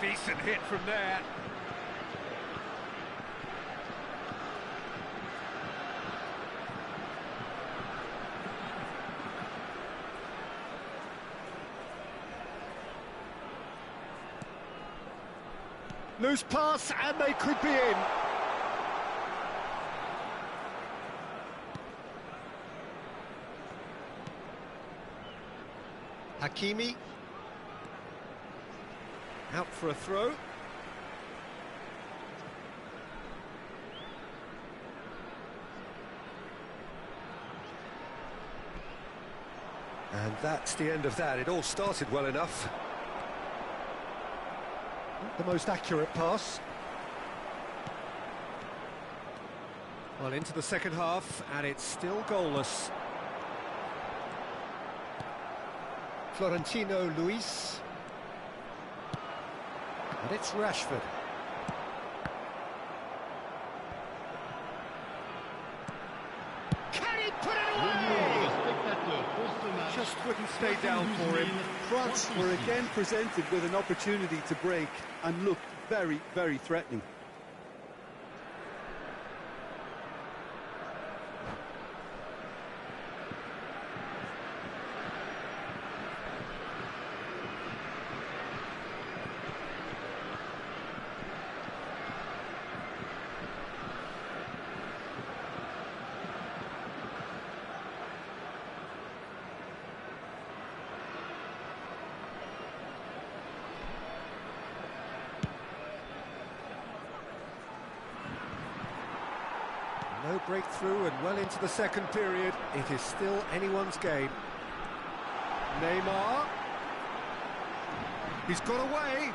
Decent hit from there. Loose pass, and they could be in. Hakimi. Out for a throw. And that's the end of that. It all started well enough. Not the most accurate pass. Well, into the second half, and it's still goalless. Florentino Luis. And it's Rashford. Can he put it away? Just wouldn't stay down for him. France were again presented with an opportunity to break and looked very, very threatening. No breakthrough, and well into the second period, it is still anyone's game. Neymar. He's got away.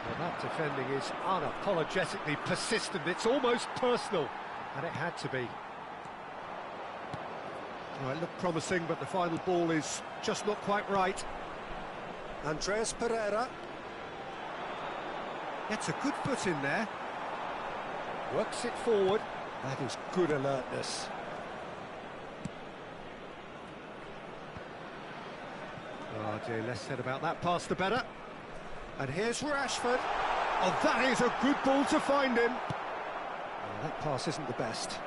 Well, that defending is unapologetically persistent. It's almost personal, and it had to be. Well, it looked promising, but the final ball is just not quite right. Andreas Pereira. Gets a good foot in there. Works it forward. That is good alertness. Oh dear, less said about that pass the better. And here's Rashford. Oh, that is a good ball to find him. Oh, that pass isn't the best.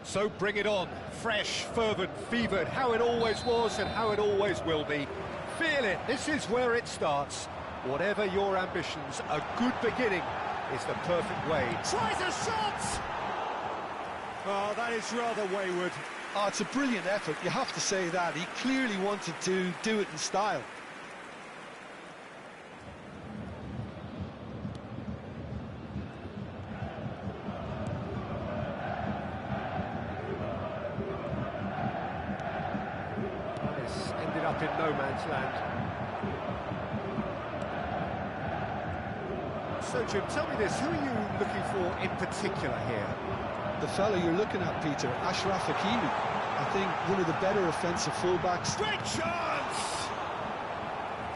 So bring it on, fresh, fervent, fevered, how it always was and how it always will be. Feel it, this is where it starts. Whatever your ambitions, a good beginning is the perfect way. Tries a shot! Oh, that is rather wayward. Oh, it's a brilliant effort, you have to say that. He clearly wanted to do it in style. Ended up in no man's land. So Jim, tell me this, who are you looking for in particular here? The fella you're looking at, Peter, Ashraf Hakimi. I think one of the better offensive fullbacks. Great chance!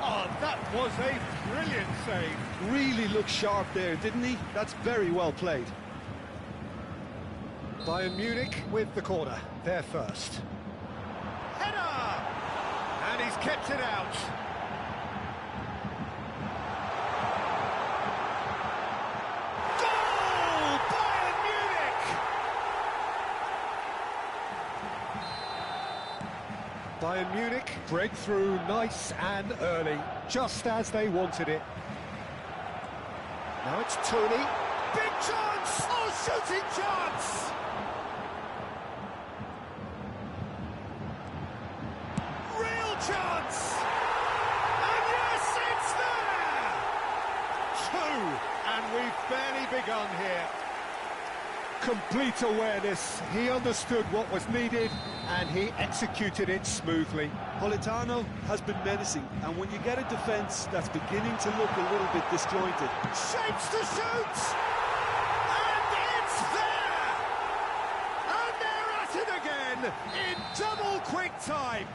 Oh, that was a brilliant save. Really looked sharp there, didn't he? That's very well played. Bayern Munich with the corner, they're first. Header! And he's kept it out. Goal! Bayern Munich! Bayern Munich breakthrough nice and early, just as they wanted it. Now it's Tony. Big chance! Oh, shooting chance! Chance! And yes, it's there! Two, and we've barely begun here. complete awareness. He understood what was needed and he executed it smoothly. Politano has been menacing, and when you get a defence that's beginning to look a little bit disjointed... Shapes to shoot! And it's there! And they're at it again in double quick time!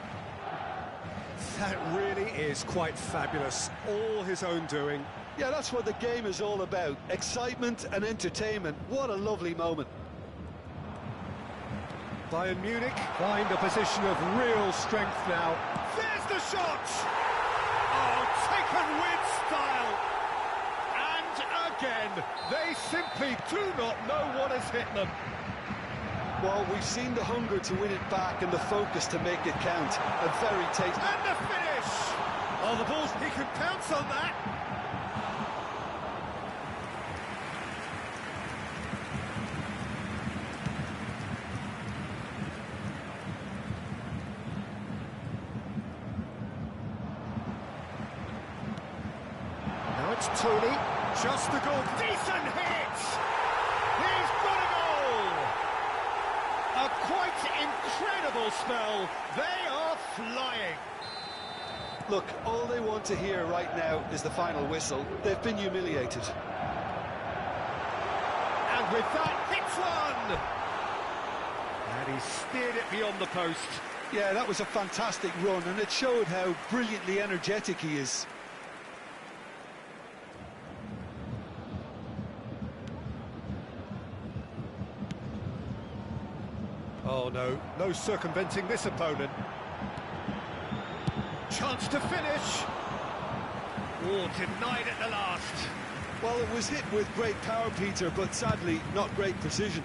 That really is quite fabulous. All his own doing. Yeah, that's what the game is all about. Excitement and entertainment. What a lovely moment. Bayern Munich find a position of real strength now. There's the shot! Oh, taken with style! And again, they simply do not know what has hit them. Well, we've seen the hunger to win it back and the focus to make it count. A very tasty... And the finish! Oh, the ball's... He can pounce on that! Tony, just the goal. Decent hit! He's got a goal! A quite incredible spell. They are flying. Look, all they want to hear right now is the final whistle. They've been humiliated. And with that, hits one! And he steered it beyond the post. Yeah, that was a fantastic run, and it showed how brilliantly energetic he is. Oh no, no circumventing this opponent. Chance to finish. Oh, denied at the last. Well, it was hit with great power, Peter, but sadly, not great precision.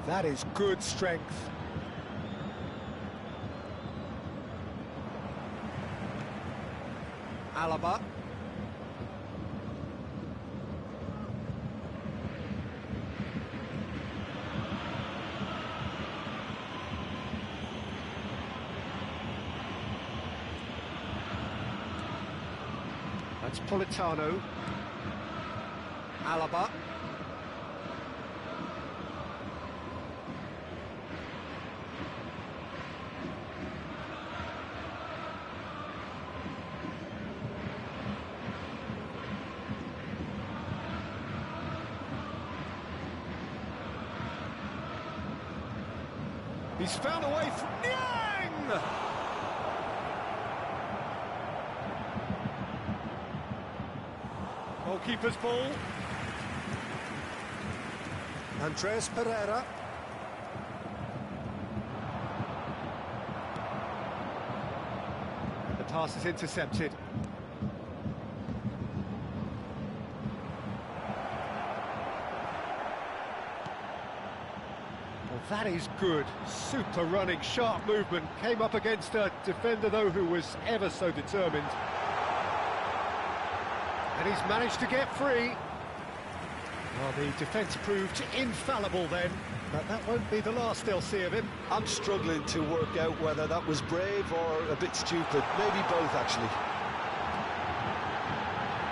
That is good strength. Alaba. That's Politano. Alaba. He's found a way from Niang! Goalkeeper's ball. Andres Pereira. The pass is intercepted. That is good. Super running, sharp movement. Came up against a defender, though, who was ever so determined. And he's managed to get free. Well, the defence proved infallible then, but that won't be the last they'll see of him. I'm struggling to work out whether that was brave or a bit stupid. Maybe both, actually.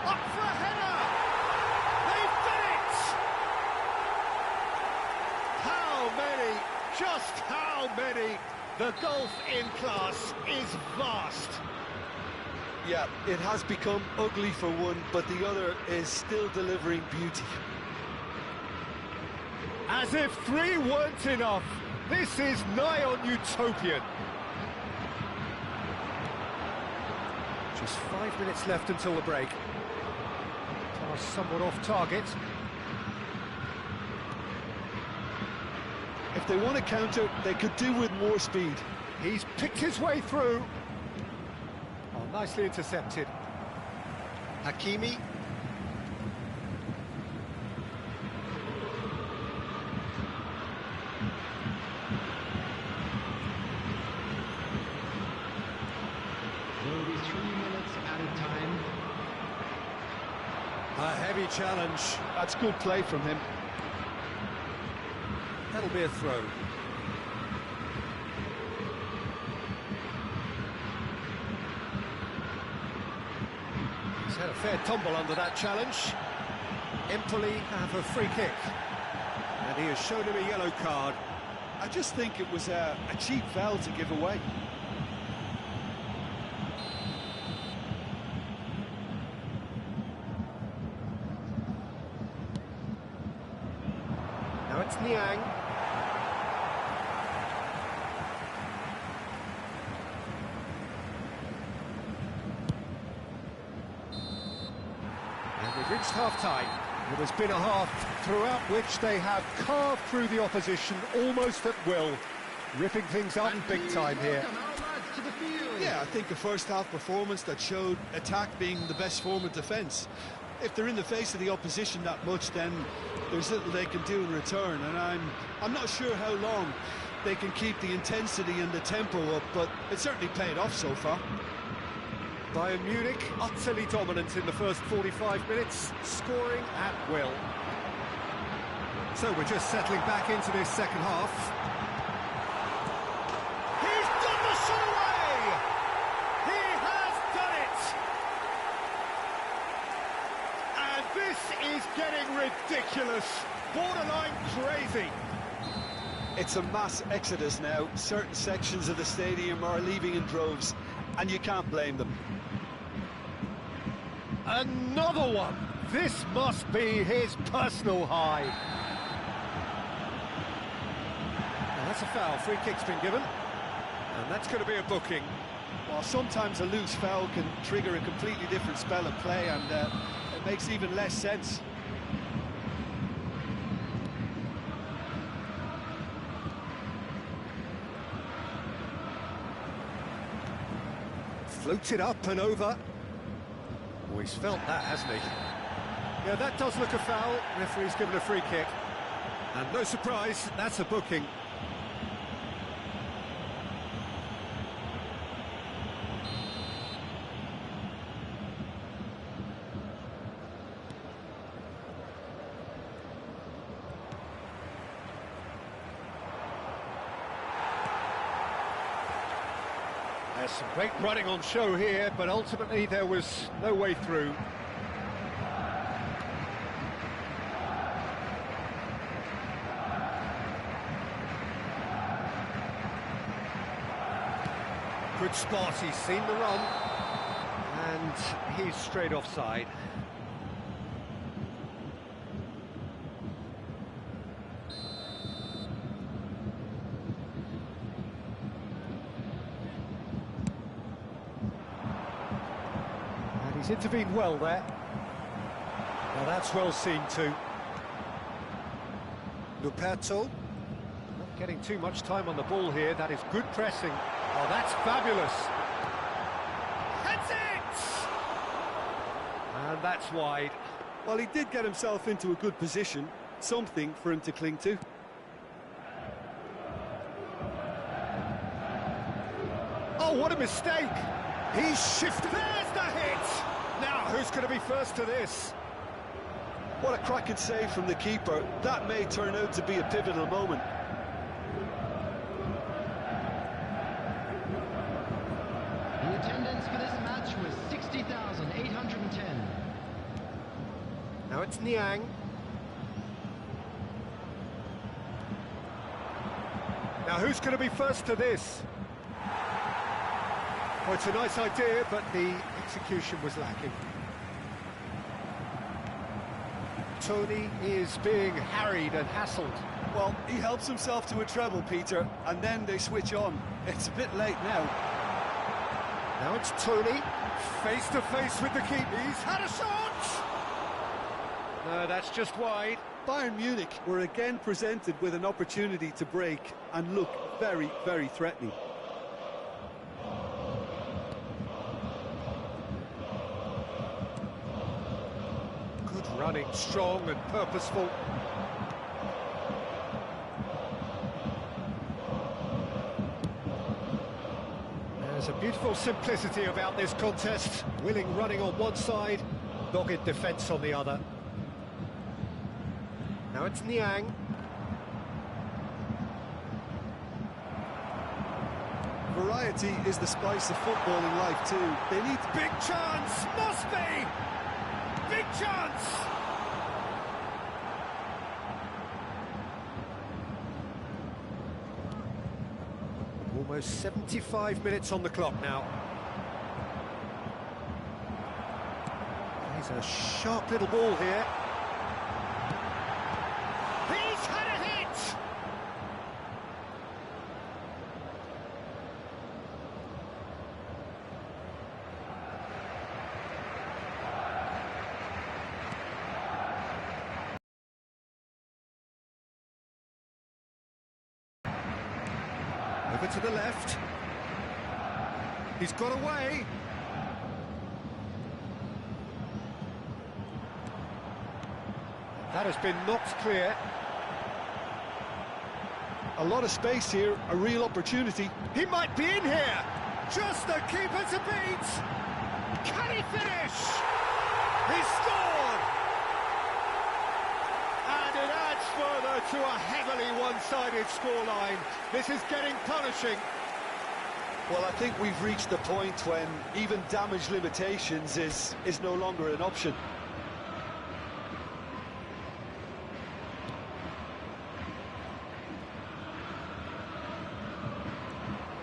Up for a header! They've done it! How many? Just how many? The gulf in class is vast. Yeah, it has become ugly for one, but the other is still delivering beauty. As if three weren't enough, this is nigh on utopian. Just 5 minutes left until the break. Pass somewhat off target. If they want to counter, they could do with more speed. He's picked his way through. Oh, nicely intercepted. Hakimi. There will be 3 minutes added time. A heavy challenge. That's good play from him. That'll be a throw. He's had a fair tumble under that challenge. Empoli have a free kick. And he has shown him a yellow card. I just think it was a cheap foul to give away. Now it's Niang. And we've reached half-time. It has been a half throughout which they have carved through the opposition almost at will, ripping things up big time here. Yeah, I think a first-half performance that showed attack being the best form of defence. If they're in the face of the opposition that much, then there's little they can do in return, and I'm not sure how long they can keep the intensity and the tempo up, but it certainly paid off so far. Bayern Munich utterly dominant in the first 45 minutes, scoring at will. So we're just settling back into this second half. He's done the shot away! He has done it! And this is getting ridiculous, borderline crazy. It's a mass exodus now. Certain sections of the stadium are leaving in droves, and you can't blame them. Another one! This must be his personal high. Now that's a foul. Free kick's been given. And that's going to be a booking. Well, sometimes a loose foul can trigger a completely different spell of play, and it makes even less sense. Floated up and over. Oh, he's felt that, hasn't he? Yeah, that does look a foul. Referee's given a free kick. And no surprise, that's a booking. There's some great running on show here, but ultimately there was no way through. Good spot, he's seen the run, and he's straight offside. He's intervened well there. Well, that's well seen too. Luperto. Not getting too much time on the ball here. That is good pressing. Oh, that's fabulous. That's it! And that's wide. Well, he did get himself into a good position. Something for him to cling to. Oh, what a mistake! He's shifted. There's the hit! Now, who's going to be first to this? What a cracking save from the keeper. That may turn out to be a pivotal moment. The attendance for this match was 60,810. Now it's Niang. Now, who's going to be first to this? Well, it's a nice idea, but the execution was lacking. Tony is being harried and hassled. Well, he helps himself to a treble, Peter, and then they switch on. It's a bit late now. Now it's Tony, face to face with the keeper. He's had a shot! No, that's just wide. Bayern Munich were again presented with an opportunity to break and look very, very threatening. Running strong and purposeful. There's a beautiful simplicity about this contest. Willing running on one side, dogged defence on the other. Now it's Niang. Variety is the spice of footballing life too. They need Big chance, must be! So 75 minutes on the clock now. He's a sharp little ball here. He's had a hit! Over to the left. He's got away. That has been knocked clear. A lot of space here, a real opportunity. He might be in here. Just the keeper to beat. Can he finish? He scored! And it adds further to a heavily one-sided scoreline. This is getting punishing. Well, I think we've reached the point when even damage limitations is no longer an option.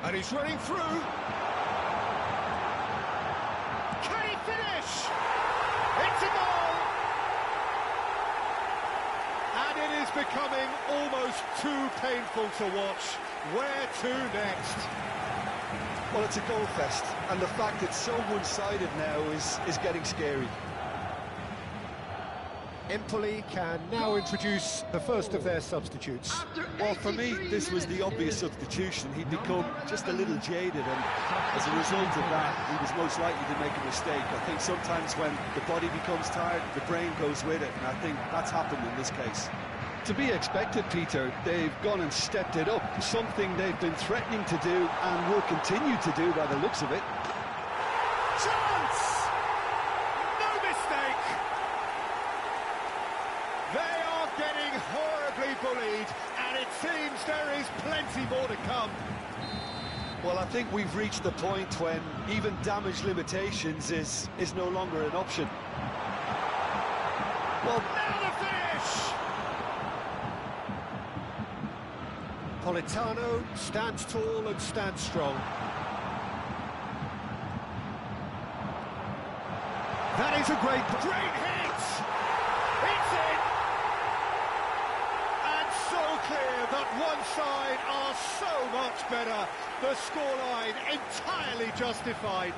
And he's running through. Can he finish? It's a goal! And it is becoming almost too painful to watch. Where to next? Well, it's a goal fest, and the fact it's so one-sided now is getting scary. Empoli can now introduce the first of their substitutes. Well, for me, this was the obvious substitution. He'd become just a little jaded, and as a result of that, he was most likely to make a mistake. I think sometimes when the body becomes tired, the brain goes with it, and I think that's happened in this case. To be expected, Peter. They've gone and stepped it up, something they've been threatening to do and will continue to do by the looks of it. Chance! No mistake! They are getting horribly bullied, and it seems there is plenty more to come. Well, I think we've reached the point when even damage limitations is no longer an option. Well, now the finish! Politano stands tall and stands strong. That is a great hit! It's in! And so clear that one side are so much better. The scoreline entirely justified.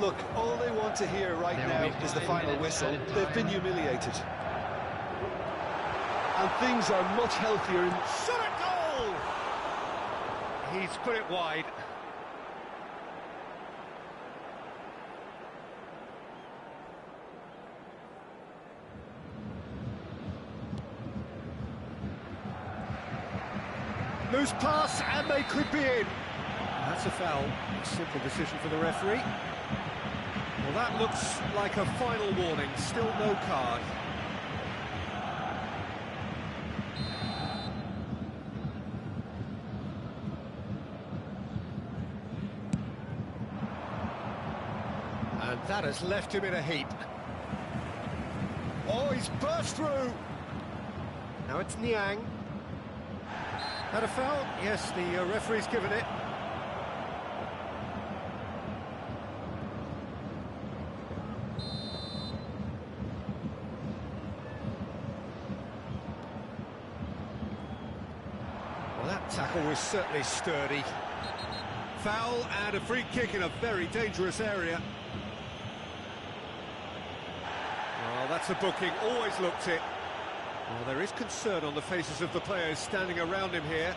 Look, all they want to hear right now is the final whistle. They've been humiliated. And things are much healthier. Shot at goal! He's put it wide. Loose pass, and they could be in. That's a foul. Simple decision for the referee. Well, that looks like a final warning. Still no card. And that has left him in a heap. Oh, he's burst through. Now it's Niang. Had a foul? Yes, the referee's given it. Well, that tackle was certainly sturdy. Foul and a free kick in a very dangerous area. Well, that's a booking, always looked it. Well, there is concern on the faces of the players standing around him here.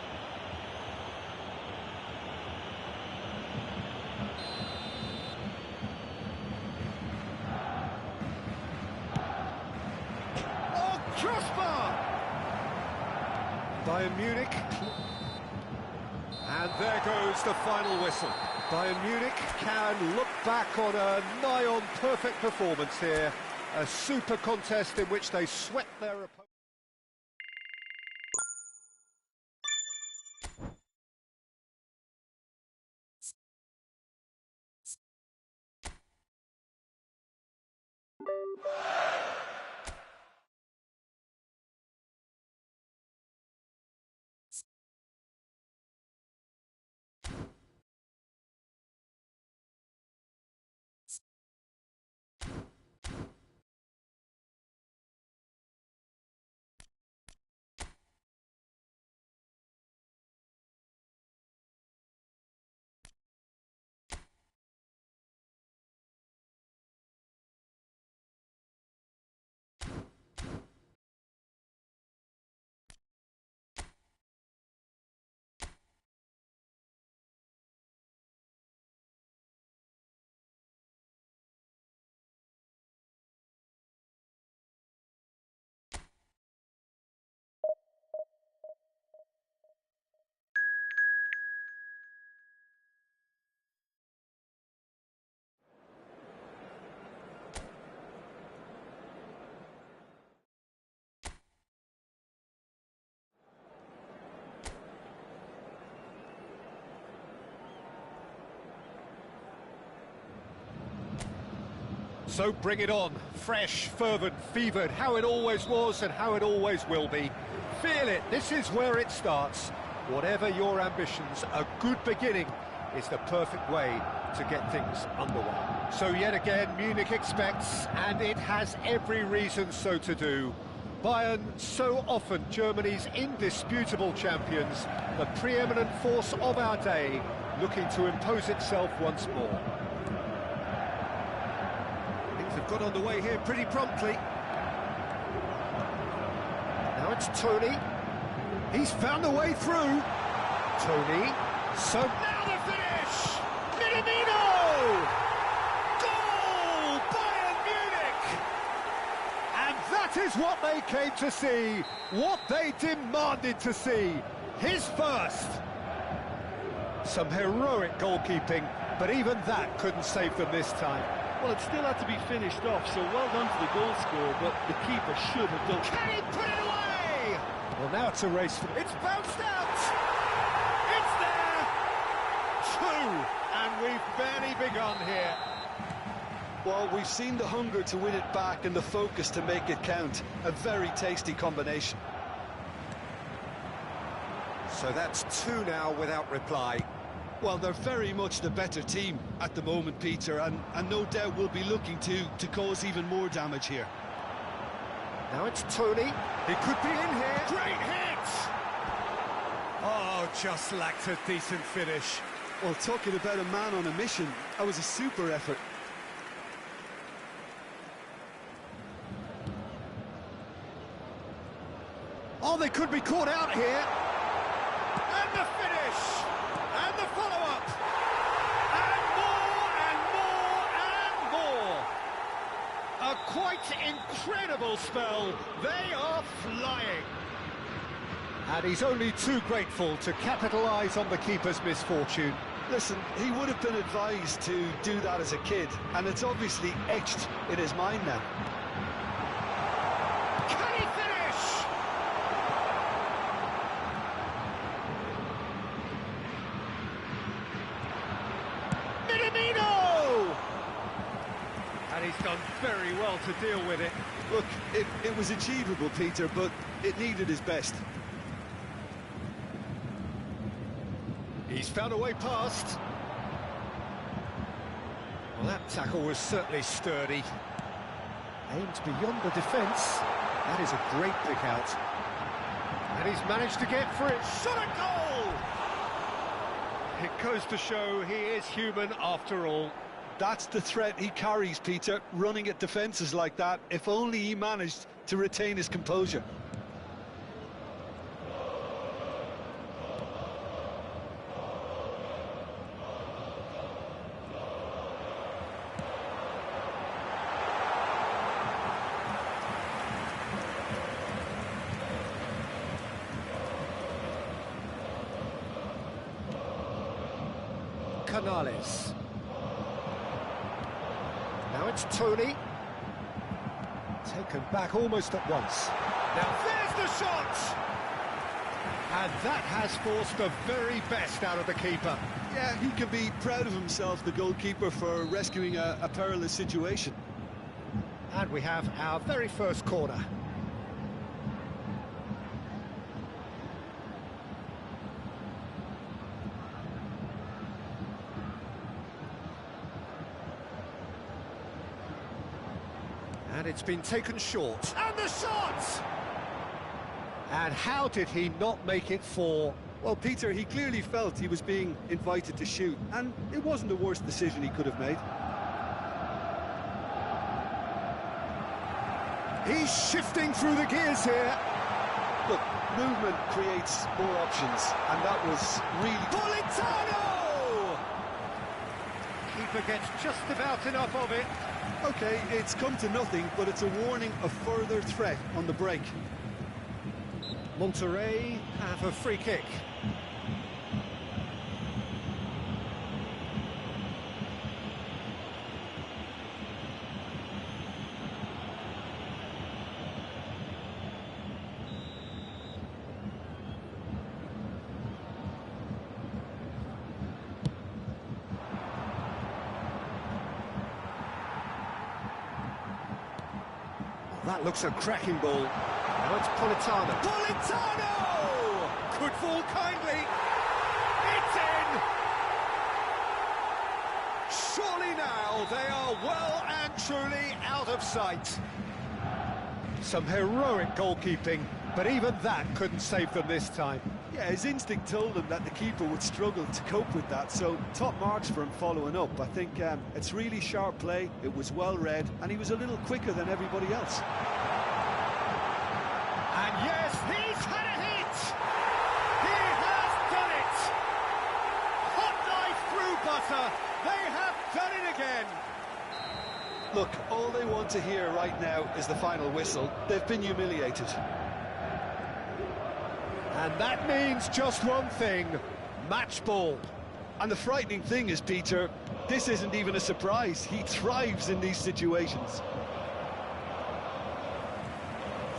Oh, crossbar! Bayern Munich. And there goes the final whistle. Bayern Munich can look back on a nigh-on perfect performance here. A super contest in which they swept their opponents. So bring it on, fresh, fervent, fevered, how it always was and how it always will be. Feel it, this is where it starts. Whatever your ambitions, a good beginning is the perfect way to get things underway. So yet again, Munich expects, and it has every reason so to do. Bayern, so often Germany's indisputable champions, the preeminent force of our day, looking to impose itself once more. Things have got underway here pretty promptly. Now it's Tony. He's found a way through. Tony. So now the finish! Minamino! Goal! Bayern Munich! And that is what they came to see, what they demanded to see. His first. Some heroic goalkeeping, but even that couldn't save them this time. Well, it still had to be finished off, so well done to the goal scorer, but the keeper should have done. Can he put it away? Well, now it's a race for... It's bounced out! It's there! Two! And we've barely begun here. Well, we've seen the hunger to win it back and the focus to make it count. A very tasty combination. So that's two now without reply. Well, they're very much the better team at the moment, Peter, and no doubt will be looking to cause even more damage here. Now it's Tony. He could be in here. Great hit! Oh, just lacked a decent finish. Well, talking about a man on a mission, that was a super effort. Oh, they could be caught out here. And the finish! And the follow-up! And more, and more, and more! A quite incredible spell. They are flying. And he's only too grateful to capitalise on the keeper's misfortune. Listen, he would have been advised to do that as a kid, and it's obviously etched in his mind now. Can he finish? Minamino! And he's done very well to deal with it. Look, it was achievable, Peter, but it needed his best. He's found a way past. Well, that tackle was certainly sturdy. Aimed beyond the defence. That is a great pick out. And he's managed to get for it. Shot a goal! It goes to show he is human after all. That's the threat he carries, Peter, running at defences like that. If only he managed to retain his composure. Canales. Now it's Tony. Taken back almost at once. Now there's the shot! And that has forced the very best out of the keeper. Yeah, he can be proud of himself, the goalkeeper, for rescuing a perilous situation. And we have our very first corner. And it's been taken short. And the shot! And how did he not make it four? Well, Peter, he clearly felt he was being invited to shoot, and it wasn't the worst decision he could have made. He's shifting through the gears here. Look, movement creates more options, and that was really... Politano! Keeper gets just about enough of it. OK, it's come to nothing, but it's a warning of further threat on the break. Monterrey have a free kick. That looks a cracking ball. Now it's Politano. Politano! Could fall kindly. It's in! Surely now they are well and truly out of sight. Some heroic goalkeeping, but even that couldn't save them this time. Yeah, his instinct told him that the keeper would struggle to cope with that, so top marks for him following up. I think it's really sharp play, it was well read, and he was a little quicker than everybody else. And yes, he's had a hit! He has done it! Hot knife through butter, they have done it again! Look, all they want to hear right now is the final whistle. They've been humiliated. And that means just one thing, match ball. And the frightening thing is, Peter, this isn't even a surprise. He thrives in these situations.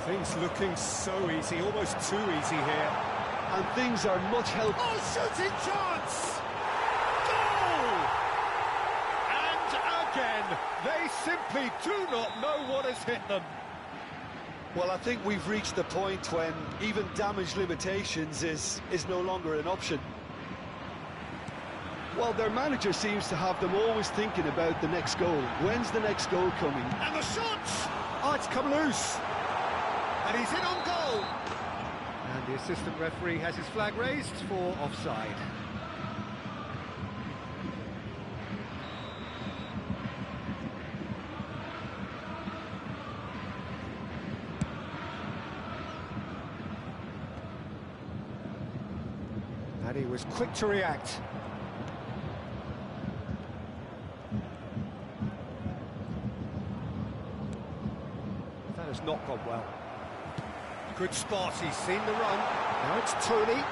Things looking so easy, almost too easy here. And things are much healthier. Oh, shooting chance! Goal! And again, they simply do not know what has hit them. Well, I think we've reached the point when even damage limitations is no longer an option. Well, their manager seems to have them always thinking about the next goal. When's the next goal coming? And the shot! Oh, it's come loose. And he's in on goal. And the assistant referee has his flag raised for offside. And he was quick to react. That has not gone well. Good spot, he's seen the run. Now it's Tony.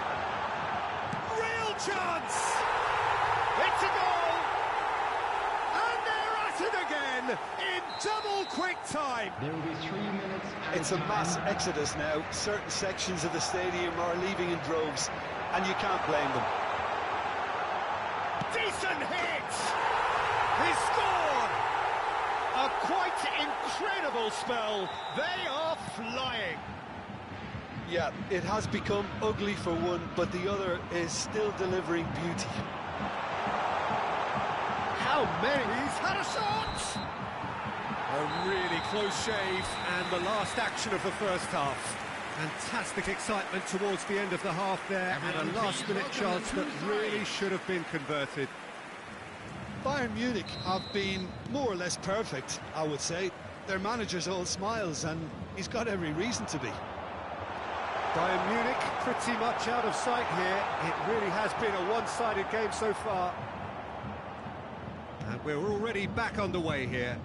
Real chance! It's a goal! And they're at it again in double quick time. There will be 3 minutes. It's a mass exodus now. Certain sections of the stadium are leaving in droves, and you can't blame them. Decent hit! He scored! A quite incredible spell. They are flying. Yeah, it has become ugly for one, but the other is still delivering beauty. How many? He's had a shot! A really close shave, and the last action of the first half. Fantastic excitement towards the end of the half there, and a last-minute chance that really should have been converted. Bayern Munich have been more or less perfect, I would say. Their manager's all smiles, and he's got every reason to be. Bayern Munich pretty much out of sight here. It really has been a one-sided game so far. And we're already back underway here.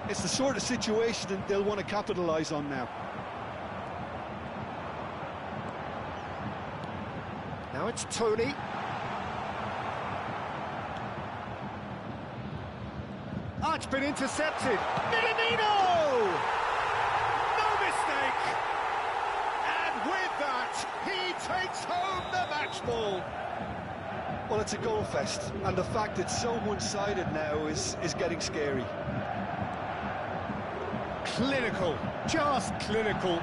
It's the sort of situation that they'll want to capitalise on now. Now it's Tony. Ah, it's been intercepted. Minamino! No mistake! And with that, he takes home the match ball. Well, it's a goal fest, and the fact it's so one-sided now is getting scary. Clinical, just clinical.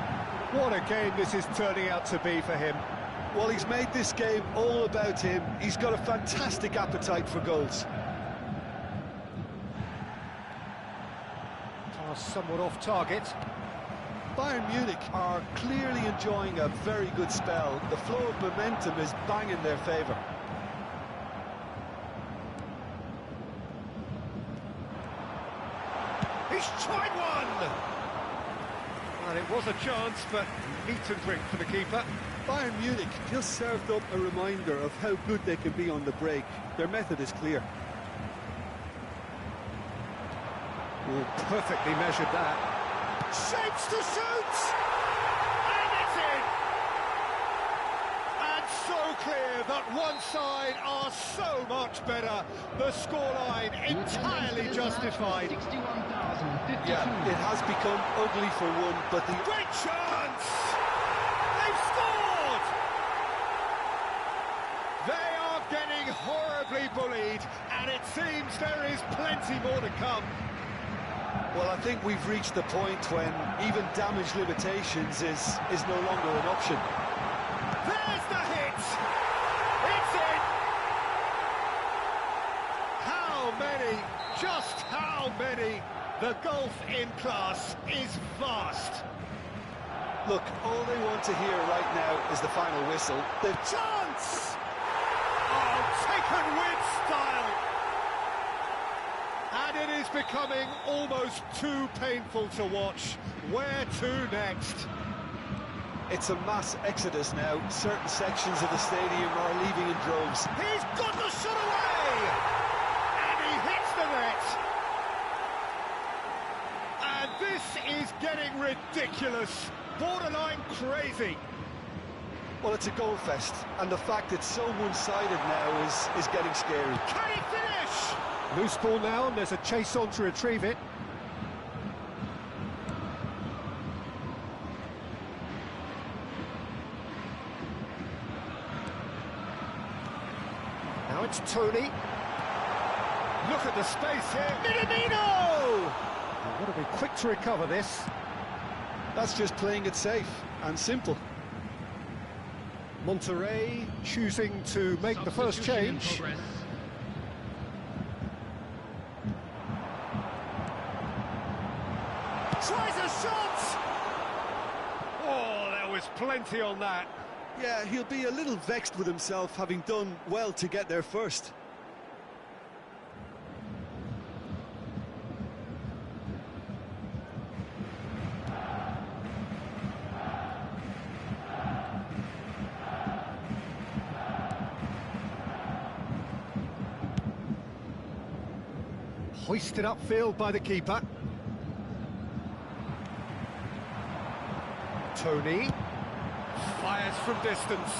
What a game this is turning out to be for him. Well, he's made this game all about him. He's got a fantastic appetite for goals. Pass somewhat off target. Bayern Munich are clearly enjoying a very good spell. The flow of momentum is bang in their favour. He's tried one! Well, it was a chance, but meat and drink for the keeper. Bayern Munich just served up a reminder of how good they can be on the break. Their method is clear. Oh, perfectly measured that. Shapes to shoot! And it's in! And so clear that one side are so much better. The scoreline entirely justified. 61,052. Yeah, it has become ugly for one, but the Great chance! They've scored! lead, and it seems there is plenty more to come. Well, I think we've reached the point when even damage limitations is no longer an option. There's the hit! It's in! How many? Just how many? The gulf in class is vast. Look, all they want to hear right now is the final whistle. The chance! Oh, taken with style! And it is becoming almost too painful to watch. Where to next? It's a mass exodus now. Certain sections of the stadium are leaving in droves. He's got the shot away! And he hits the net! And this is getting ridiculous. Borderline crazy. Well, it's a goal fest, and the fact it's so one-sided now is getting scary. Can he finish? Loose ball now, and there's a chase on to retrieve it. Now it's Tony. Look at the space here. Minamino! I've got to be quick to recover this. That's just playing it safe and simple. Monterrey choosing to make the first change. Tries a shot! Oh, there was plenty on that. Yeah, he'll be a little vexed with himself, having done well to get there first. Hoisted upfield by the keeper. Tony fires from distance.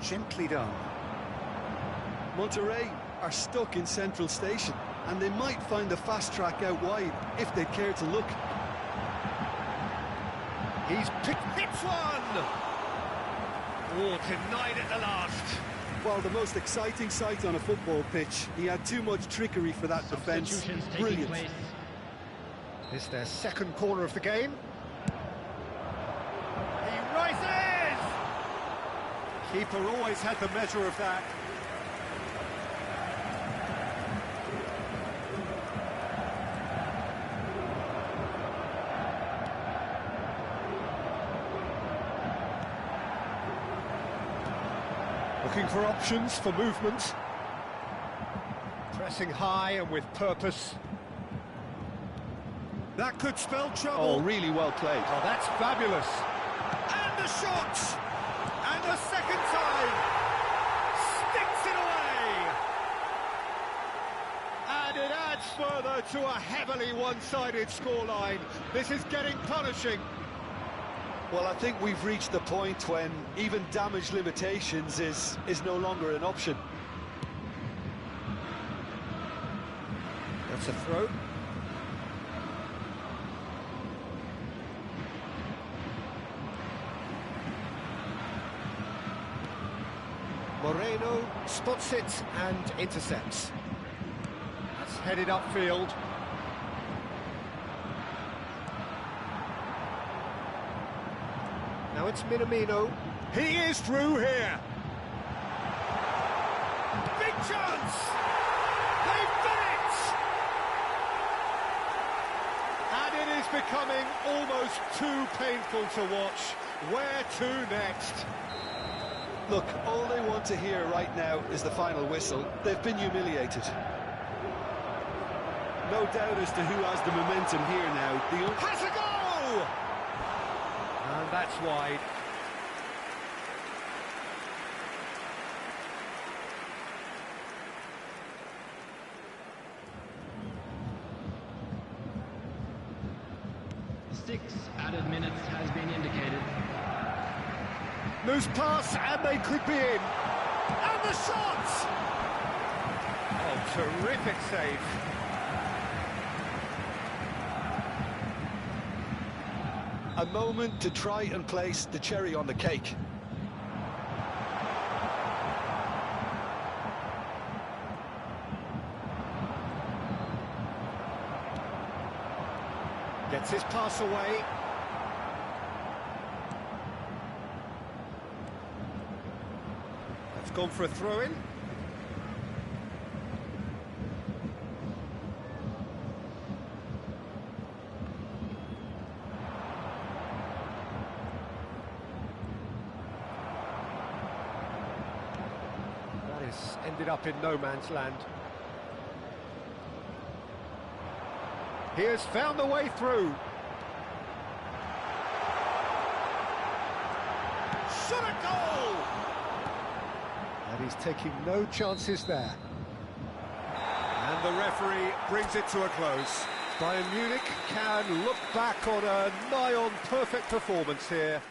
Gently done. Monterrey are stuck in Central Station, and they might find the fast track out wide if they care to look. He's hits one! Oh, denied at the last. Well, the most exciting sight on a football pitch. He had too much trickery for that defence. Brilliant. This is their second corner of the game. He rises! Keeper always had the measure of that. Looking for options for movement. Pressing high and with purpose. That could spell trouble. Oh, really well played. Oh, that's fabulous. And the shot! And the second time! Sticks it away! And it adds further to a heavily one-sided scoreline. This is getting punishing. Well, I think we've reached the point when even damage limitations is no longer an option. That's a throw. Moreno spots it and intercepts. That's headed upfield. Now it's Minamino. He is through here. Big chance! They've done it! And it is becoming almost too painful to watch. Where to next? Look, all they want to hear right now is the final whistle. They've been humiliated. No doubt as to who has the momentum here now. Has a goal! And that's wide. Six added minutes has been indicated. Loose pass, and they could be in. And the shot! Oh, terrific save. A moment to try and place the cherry on the cake. Gets his pass away. That's gone for a throw-in. That has ended up in no man's land. He has found the way through. Shot a goal! And he's taking no chances there. And the referee brings it to a close. Bayern Munich can look back on a nigh-on perfect performance here.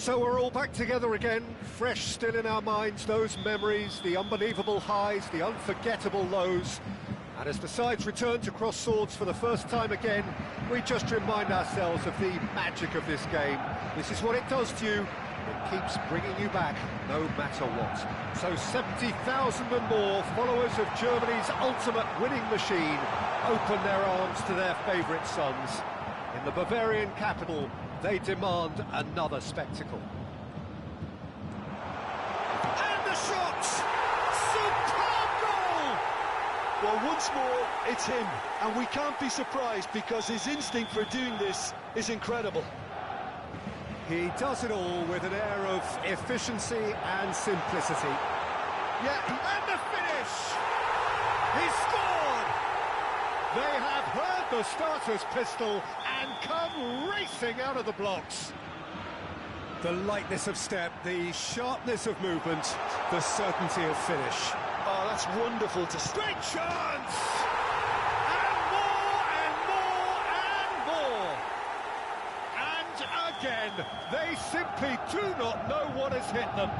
So we're all back together again, fresh still in our minds, those memories, the unbelievable highs, the unforgettable lows. And as the sides return to cross swords for the first time again, we just remind ourselves of the magic of this game. This is what it does to you. It keeps bringing you back, no matter what. So 70,000 and more followers of Germany's ultimate winning machine open their arms to their favourite sons. In the Bavarian capital, they demand another spectacle. And the shot! Superb goal! Well, once more, it's him, and we can't be surprised because his instinct for doing this is incredible. He does it all with an air of efficiency and simplicity. Yeah, and the finish! He scored! They have heard the starter's pistol and come racing out of the blocks. The lightness of step, the sharpness of movement, the certainty of finish. Oh, that's wonderful to see. Great chance! And more and more and more! And again, they simply do not know what has hit them.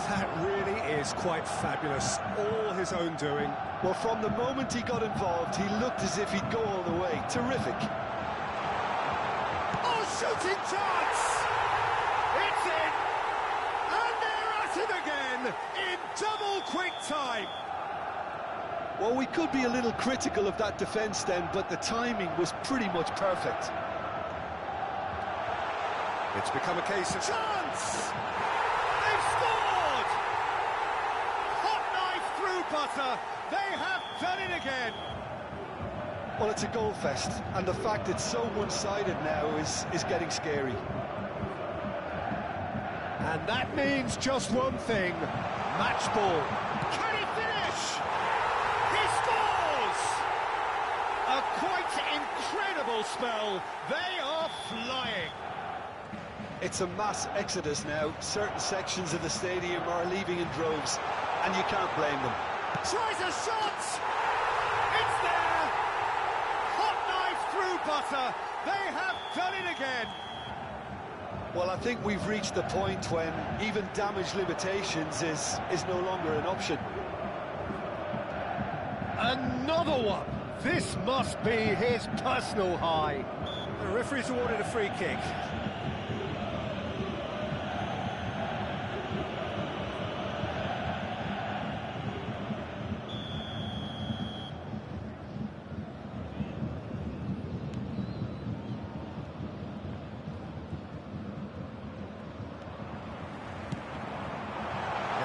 That really is quite fabulous, all his own doing. Well, from the moment he got involved, he looked as if he'd go all the way. Terrific. Oh, shooting chance! It's in! And they're at it again, in double quick time! Well, we could be a little critical of that defence then, but the timing was pretty much perfect. It's become a case of chance! They've scored! Hot knife through butter! They have done it again! Well, it's a goal fest, and the fact it's so one-sided now is getting scary. And that means just one thing. Match ball. Can he finish? He scores! A quite incredible spell. They are flying. It's a mass exodus now. Certain sections of the stadium are leaving in droves, and you can't blame them. Tries a shot! It's there! Hot knife through butter. They have done it again. Well, I think we've reached the point when even damage limitations is no longer an option. Another one! This must be his personal high. The referee's awarded a free kick.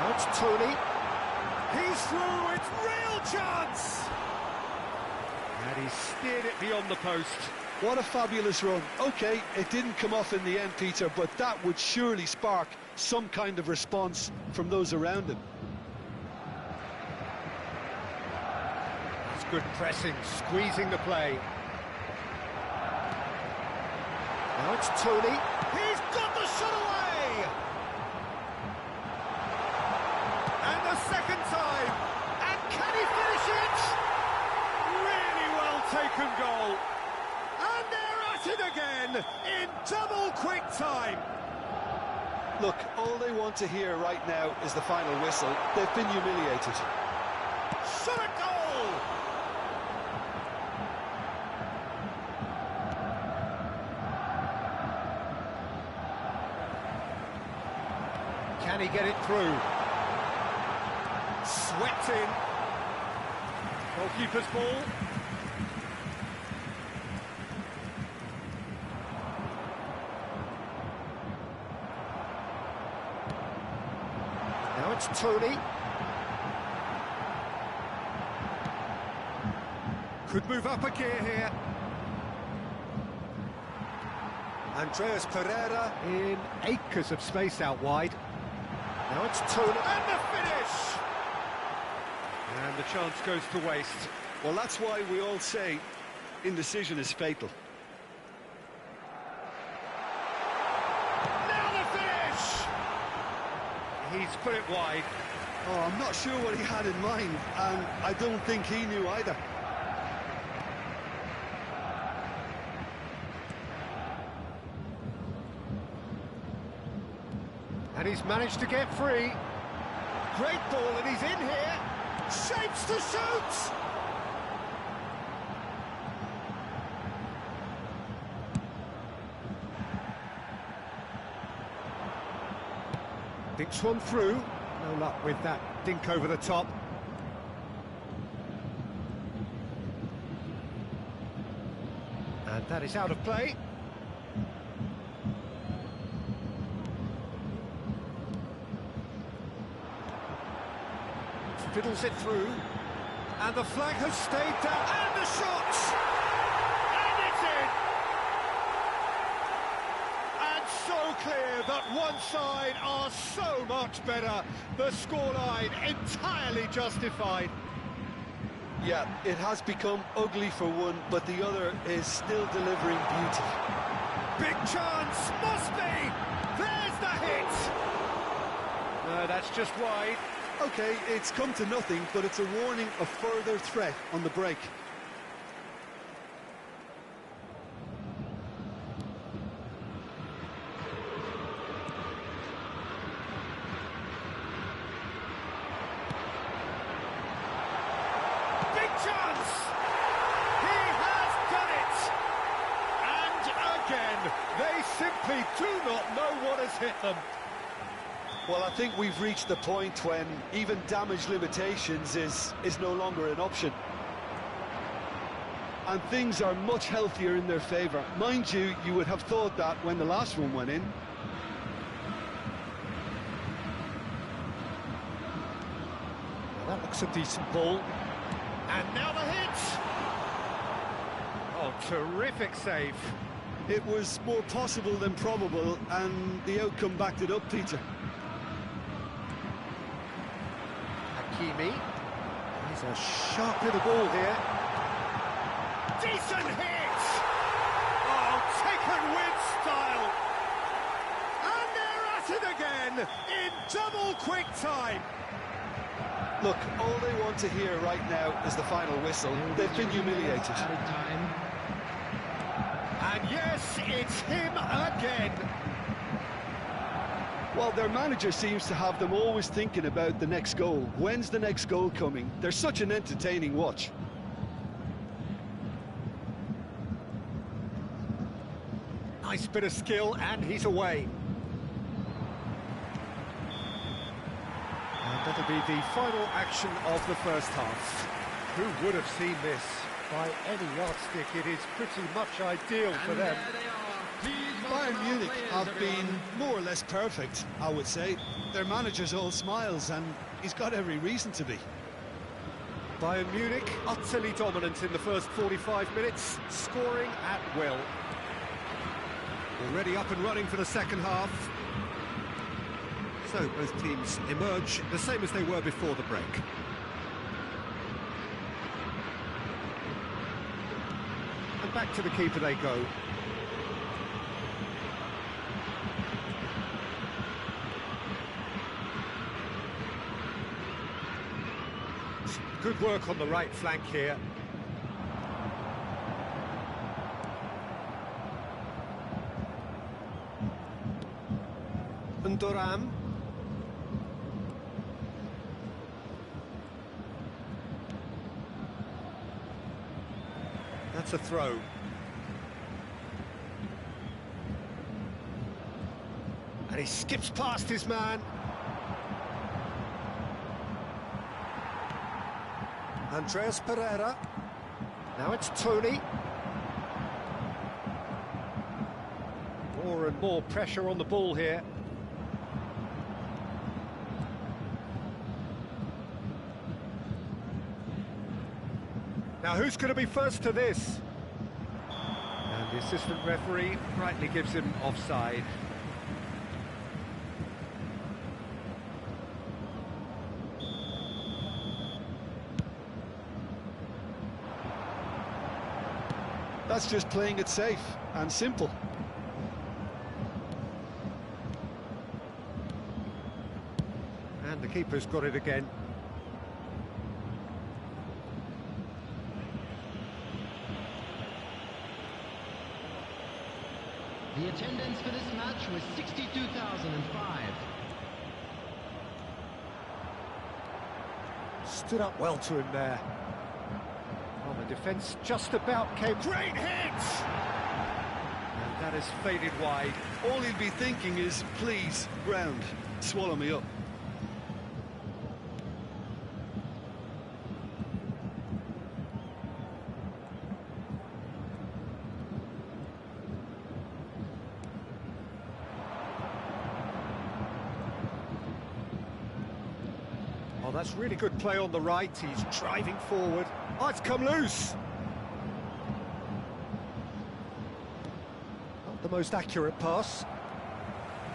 It's Tony. He's through, it's real chance! And he steered it beyond the post. What a fabulous run. OK, it didn't come off in the end, Peter, but that would surely spark some kind of response from those around him. It's good pressing, squeezing the play. Now it's Tony. He's got the shot away! And the second time, and can he finish it? Really well taken goal. And they're at it again, in double quick time. Look, all they want to hear right now is the final whistle. They've been humiliated. Shot a goal! Can he get it through? Swept in. Goalkeeper's ball. Now it's Tony. Could move up a gear here. Andreas Pereira in acres of space out wide. Now it's Tony, and the finish! And the chance goes to waste. Well, that's why we all say indecision is fatal. Now the finish! He's put it wide. Oh, I'm not sure what he had in mind, and I don't think he knew either. And he's managed to get free. Great ball, and he's in here. Shapes to shoot! Dinks one through. No luck with that dink over the top. And that is out of play. Fiddles it through, and the flag has stayed down, and the shot! And it's in! And so clear that one side are so much better. The scoreline entirely justified. Yeah, it has become ugly for one, but the other is still delivering beauty. Big chance, must be! There's the hit! No, that's just wide. Okay, it's come to nothing, but it's a warning of further threat on the break. Big chance! He has done it! And again, they simply do not know what has hit them. Well, I think we've reached the point when even damage limitations is no longer an option. And things are much healthier in their favour. Mind you, you would have thought that when the last one went in. Well, that looks a decent ball. And now the hit! Oh, terrific save. It was more possible than probable, and the outcome backed it up, Peter. Hakimi. He's a sharp little ball here. Decent hit! Oh, taken with style! And they're at it again, in double quick time! Look, all they want to hear right now is the final whistle. They've been humiliated. And yes, it's him again! Well, their manager seems to have them always thinking about the next goal. When's the next goal coming? They're such an entertaining watch. Nice bit of skill, and he's away. And that'll be the final action of the first half. Who would have seen this? By any yardstick, it is pretty much ideal for them. Bayern Munich have been more or less perfect, I would say. Their manager's all smiles, and he's got every reason to be. Bayern Munich utterly dominant in the first 45 minutes, scoring at will. Already up and running for the second half. So both teams emerge the same as they were before the break. And back to the keeper they go. Good work on the right flank here. And Thuram. That's a throw. And he skips past his man. Andreas Pereira. Now it's Tony. More and more pressure on the ball here. Now who's going to be first to this? And the assistant referee rightly gives him offside. That's just playing it safe and simple. And the keeper's got it again. The attendance for this match was 62,005. Stood up well to him there. Well, the defence just about came... Great hit! And that has faded wide. All he'll be thinking is, please, ground, swallow me up. Oh, that's really good play on the right. He's driving forward. Oh, it's come loose. Not the most accurate pass.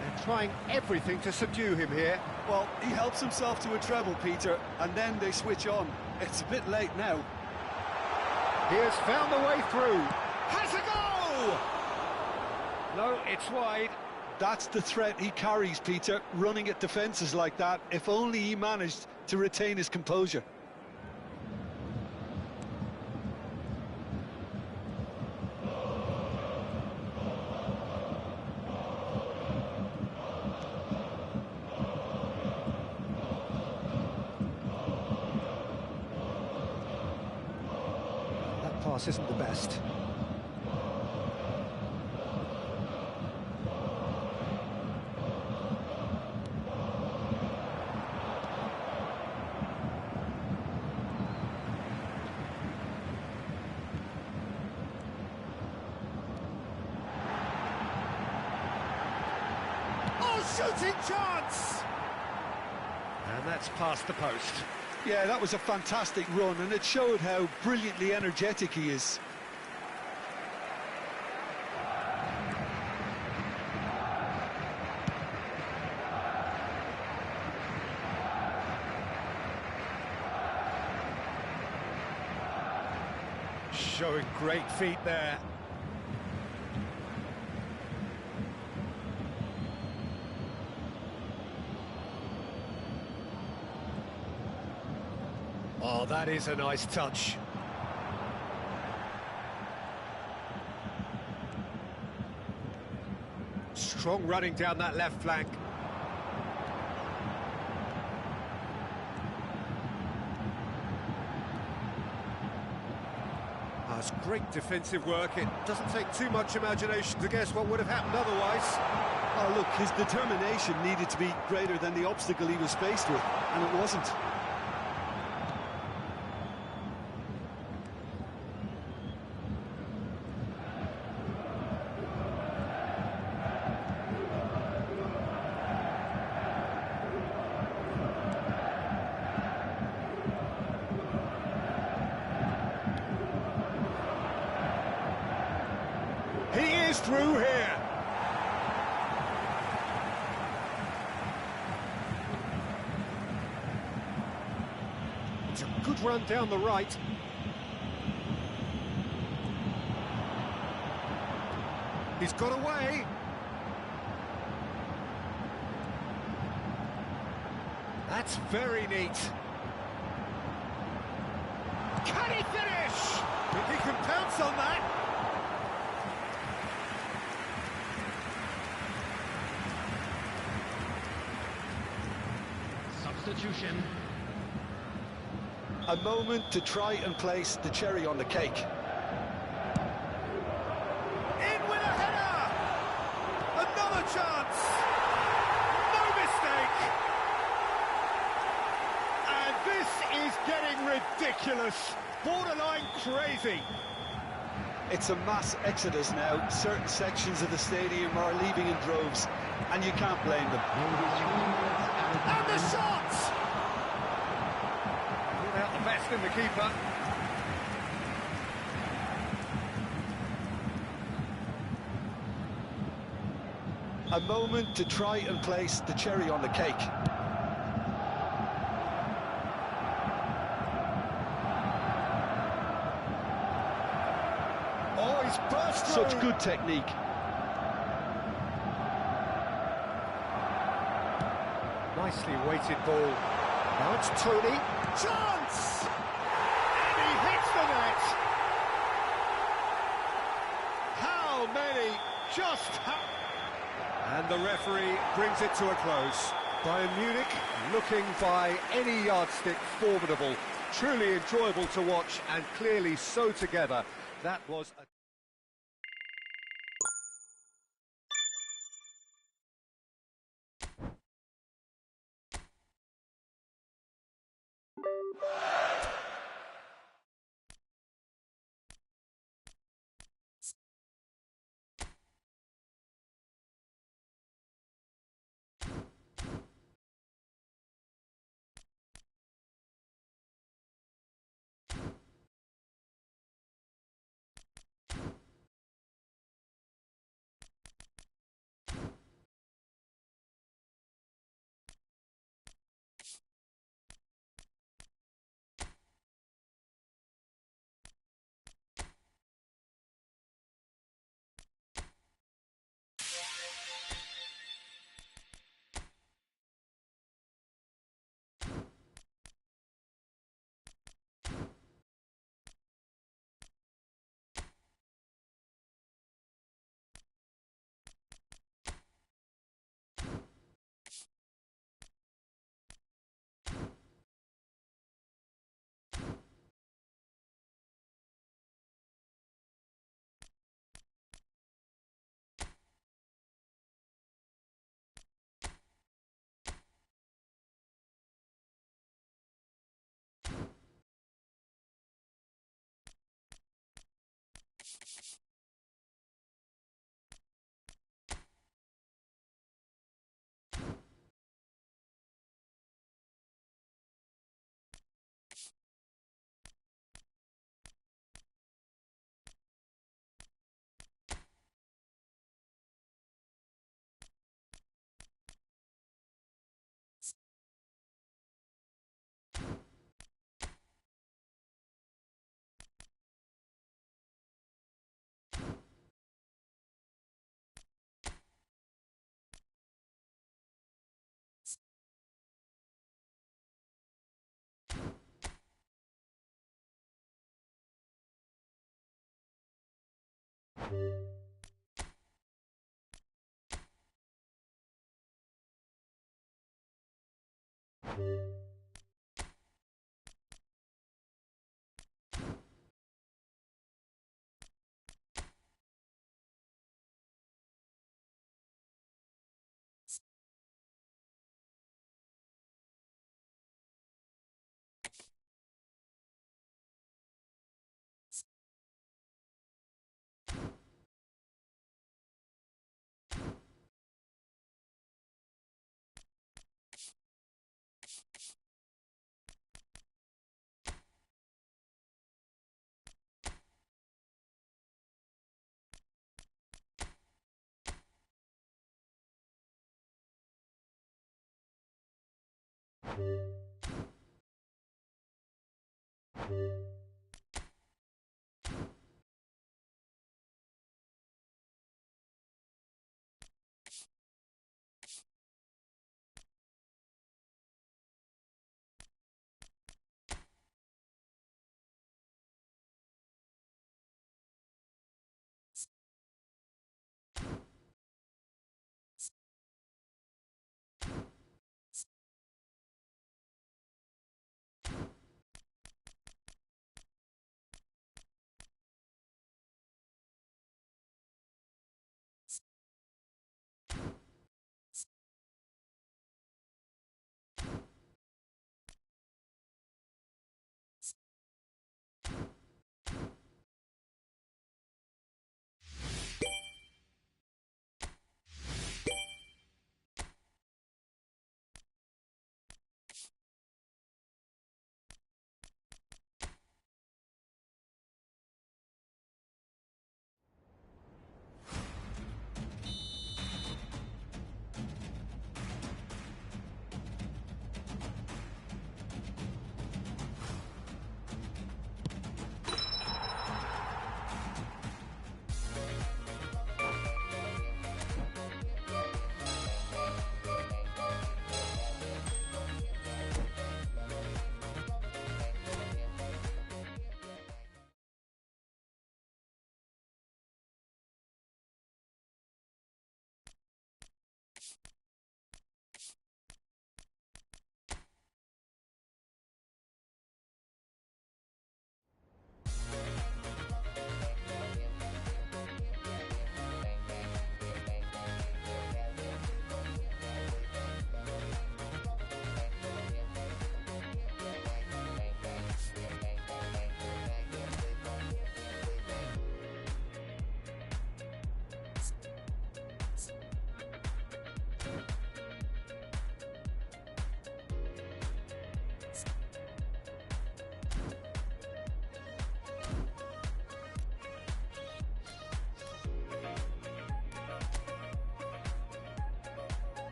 They're trying everything to subdue him here. Well, he helps himself to a treble, Peter, and then they switch on. It's a bit late now. He has found the way through. Has a goal! No, it's wide. That's the threat he carries, Peter, running at defences like that. If only he managed to retain his composure. That pass isn't the best. Shooting chance! And that's past the post. Yeah, that was a fantastic run, and it showed how brilliantly energetic he is. Showing great feet there. Oh, that is a nice touch. Strong running down that left flank. That's great defensive work. It doesn't take too much imagination to guess what would have happened otherwise. Oh, look, his determination needed to be greater than the obstacle he was faced with, and it wasn't. He is through here. It's a good run down the right. He's got away. That's very neat. Can he finish? If he can pounce on that. Substitution. A moment to try and place the cherry on the cake. In with a header! Another chance! No mistake! And this is getting ridiculous. Borderline crazy. It's a mass exodus now. Certain sections of the stadium are leaving in droves, and you can't blame them. And the shot! Without the best in the keeper. A moment to try and place the cherry on the cake. Oh, he's burst through. Such good technique. Nicely weighted ball. Now it's Tony. Chance! And he hits the net. How many? Just how... And the referee brings it to a close. Bayern Munich, looking by any yardstick formidable, truly enjoyable to watch and clearly so together. That was a...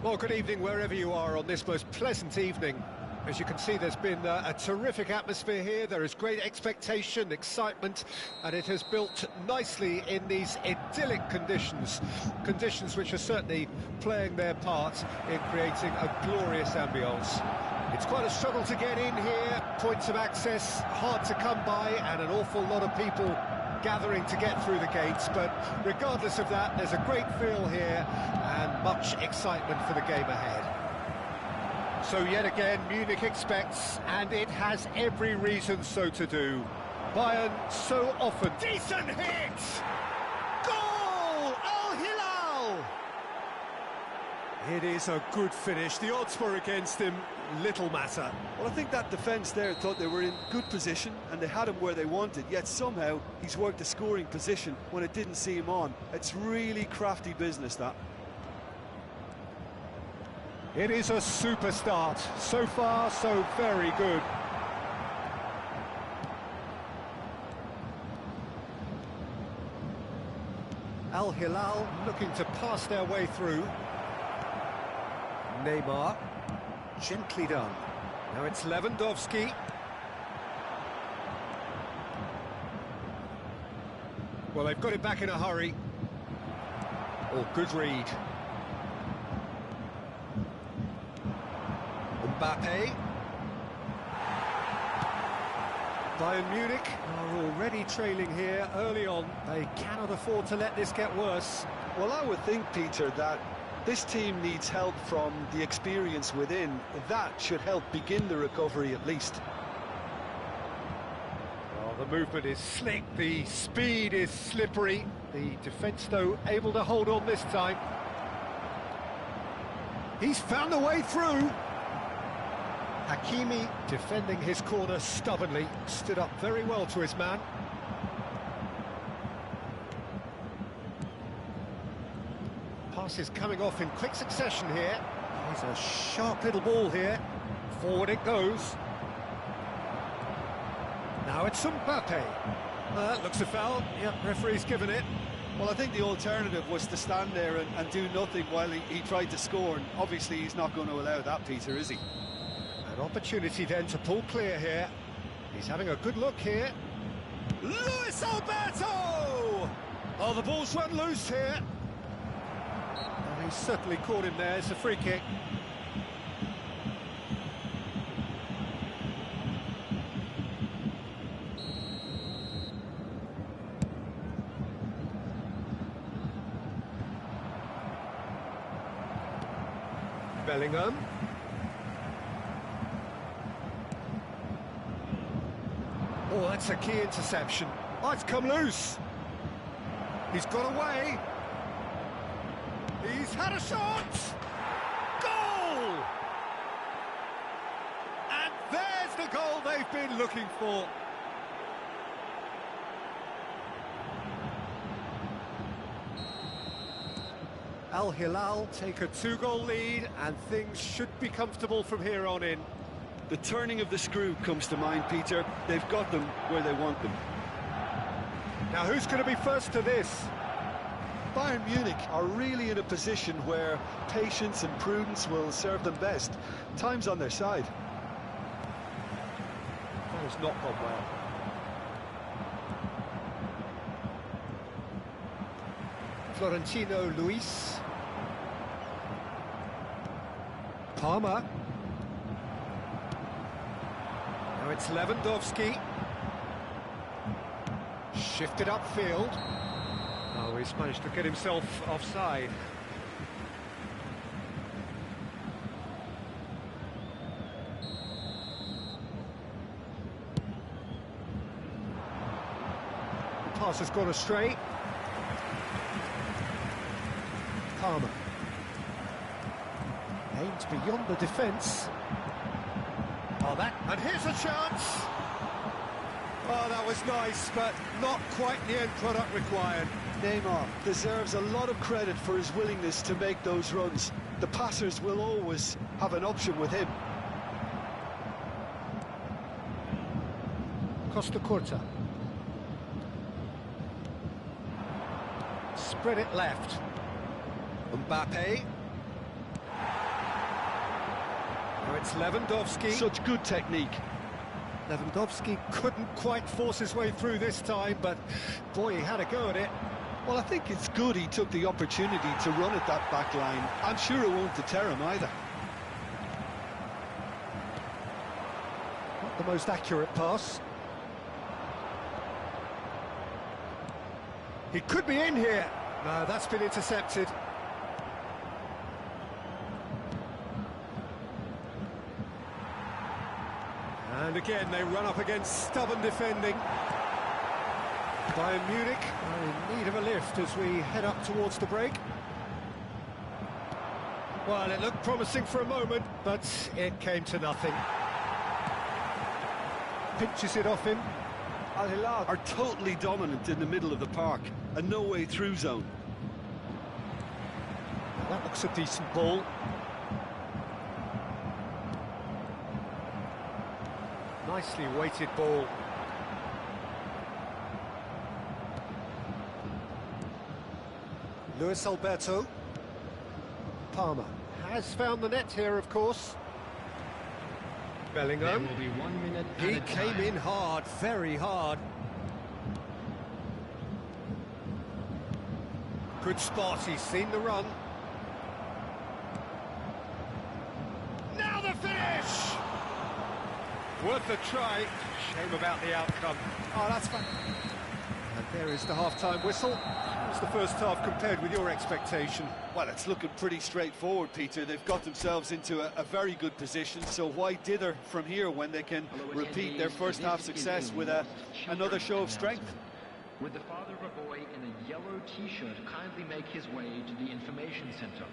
Well, good evening wherever you are on this most pleasant evening. As you can see, there's been a terrific atmosphere here. There is great expectation, excitement, and it has built nicely in these idyllic conditions. Conditions which are certainly playing their part in creating a glorious ambience. It's quite a struggle to get in here, points of access hard to come by, and an awful lot of people gathering to get through the gates, but regardless of that, there's a great feel here and much excitement for the game ahead. So yet again, Munich expects, and it has every reason so to do. Bayern so often... Decent hit! Goal! Al Hilal! It is a good finish. The odds were against him, little matter. Well, I think that defence there thought they were in good position and they had him where they wanted, yet somehow he's worked a scoring position when it didn't seem on. It's really crafty business, that. It is a super start. So far, so very good. Al Hilal looking to pass their way through. Neymar, gently done. Now it's Lewandowski. Well, they've got it back in a hurry. Oh, good read. Mbappe. Bayern Munich are already trailing here early on. They cannot afford to let this get worse. Well, I would think, Peter, that this team needs help from the experience within. That should help begin the recovery at least. Well, the movement is slick, the speed is slippery. The defence, though, able to hold on this time. He's found a way through. Hakimi defending his corner stubbornly, stood up very well to his man. Passes coming off in quick succession here. He's a sharp little ball here. Forward it goes. Now it's Mbappe. Looks a foul. Yep, referee's given it. Well, I think the alternative was to stand there and do nothing while he tried to score, and obviously he's not going to allow that, Peter, is he? An opportunity then to pull clear here. He's having a good look here. Luis Alberto! Oh, the ball's run loose here. And he's certainly caught him there. It's a free kick. Bellingham. Oh, that's a key interception. Oh, it's come loose. He's got away. He's had a shot. Goal! And there's the goal they've been looking for. Al Hilal take a 2-goal lead, and things should be comfortable from here on in. The turning of the screw comes to mind, Peter. They've got them where they want them. Now, who's going to be first to this? Bayern Munich are really in a position where patience and prudence will serve them best. Time's on their side. That has not gone well. Florentino Luis. Palmer. Now it's Lewandowski. Shifted upfield. Oh, he's managed to get himself offside. The pass has gone astray. Palmer. Aims beyond the defence. Oh, and here's a chance! Oh, that was nice, but not quite the end product required. Neymar deserves a lot of credit for his willingness to make those runs. The passers will always have an option with him. Costa Curta. Spread it left. Mbappe. It's Lewandowski. Such good technique. Lewandowski couldn't quite force his way through this time, but boy, he had a go at it. Well, I think it's good he took the opportunity to run at that back line. I'm sure it won't deter him either. Not the most accurate pass. He could be in here. No, that's been intercepted. And again, they run up against stubborn defending. Bayern Munich are in need of a lift as we head up towards the break. Well, it looked promising for a moment, but it came to nothing. Pinches it off him. Al Hilal are totally dominant in the middle of the park, a no-way-through zone. That looks a decent ball. Nicely weighted ball. Luis Alberto. Palmer has found the net here, of course. There Bellingham. will be 1 minute He added came time. in hard, very hard. Good spot, he's seen the run. Now the finish! Worth a try. Shame about the outcome. Oh, that's fun. And there is the half-time whistle. How's the first half compared with your expectation? Well, it's looking pretty straightforward, Peter. They've got themselves into a very good position, so why dither from here when they can repeat their first half success with another show of strength? Would the father of a boy in a yellow t-shirt kindly make his way to the information center?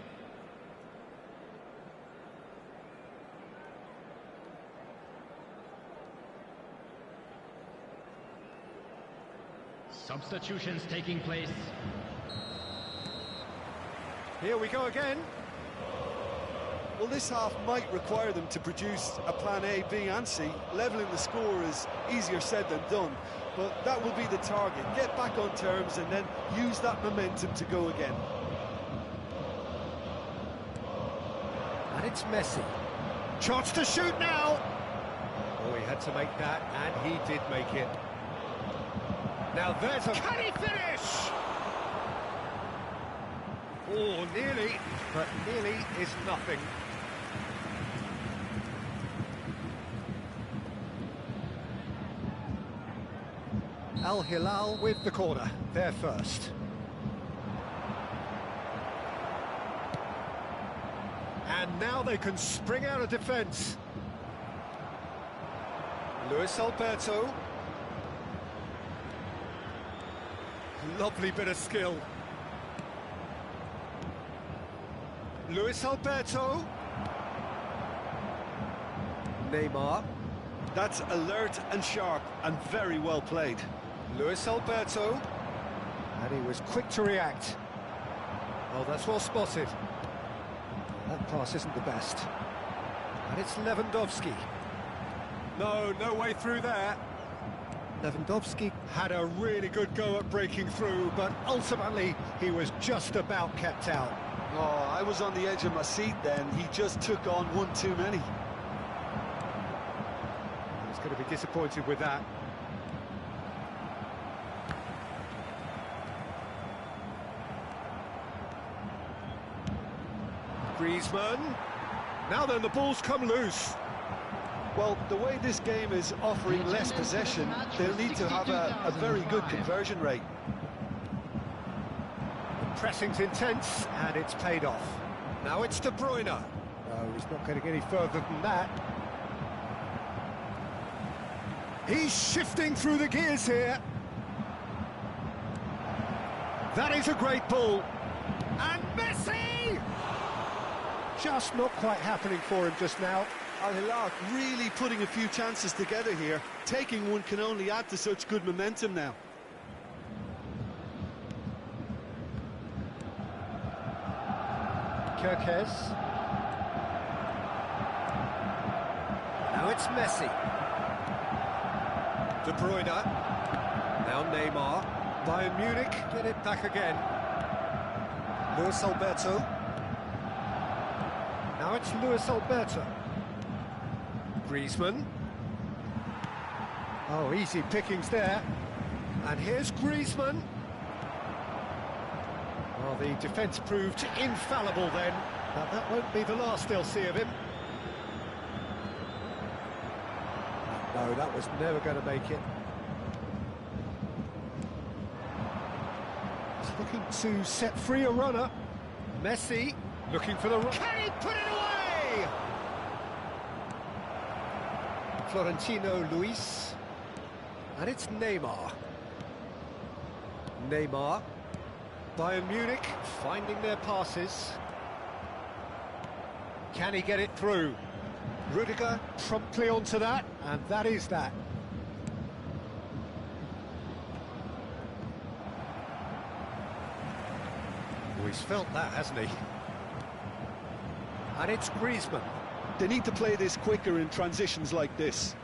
Substitutions taking place. Here we go again. Well, this half might require them to produce a plan A, B and C. Levelling the score is easier said than done, but that will be the target. Get back on terms and then use that momentum to go again. And it's Messi. Chance to shoot now! Oh, he had to make that, and he did make it. Now there's a... Can he finish? Oh, nearly, but nearly is nothing. Al Hilal with the corner, there first. And now they can spring out of defence. Luis Alberto. Lovely bit of skill. Luis Alberto. Neymar. That's alert and sharp and very well played. Luis Alberto. And he was quick to react. Oh, that's well spotted. That pass isn't the best. And it's Lewandowski. No way through there. Lewandowski had a really good go at breaking through, but ultimately he was just about kept out. Oh, I was on the edge of my seat then. He just took on one too many. He's going to be disappointed with that. Griezmann. Now then, the ball's come loose. Well, the way this game is offering less possession, they'll need to have a very good conversion rate. The pressing's intense, and it's paid off. Now it's De Bruyne. No, he's not going to get any further than that. He's shifting through the gears here. That is a great ball. And Messi! Just not quite happening for him just now. Al Hilal really putting a few chances together here. Taking one can only add to such good momentum now. Kirkes. Now it's Messi. De Bruyne. Now Neymar. Bayern Munich get it back again. Luis Alberto. Now it's Luis Alberto. Griezmann. Oh, easy pickings there. And here's Griezmann. Well, the defence proved infallible then, but that won't be the last they'll see of him. No, that was never going to make it. He's looking to set free a runner. Messi looking for the run. Can he put it away? Florentino Luis. And it's Neymar. Neymar. Bayern Munich finding their passes. Can he get it through? Rudiger promptly onto that, and that is that. Oh, he's felt that, hasn't he? And it's Griezmann. They need to play this quicker in transitions like this.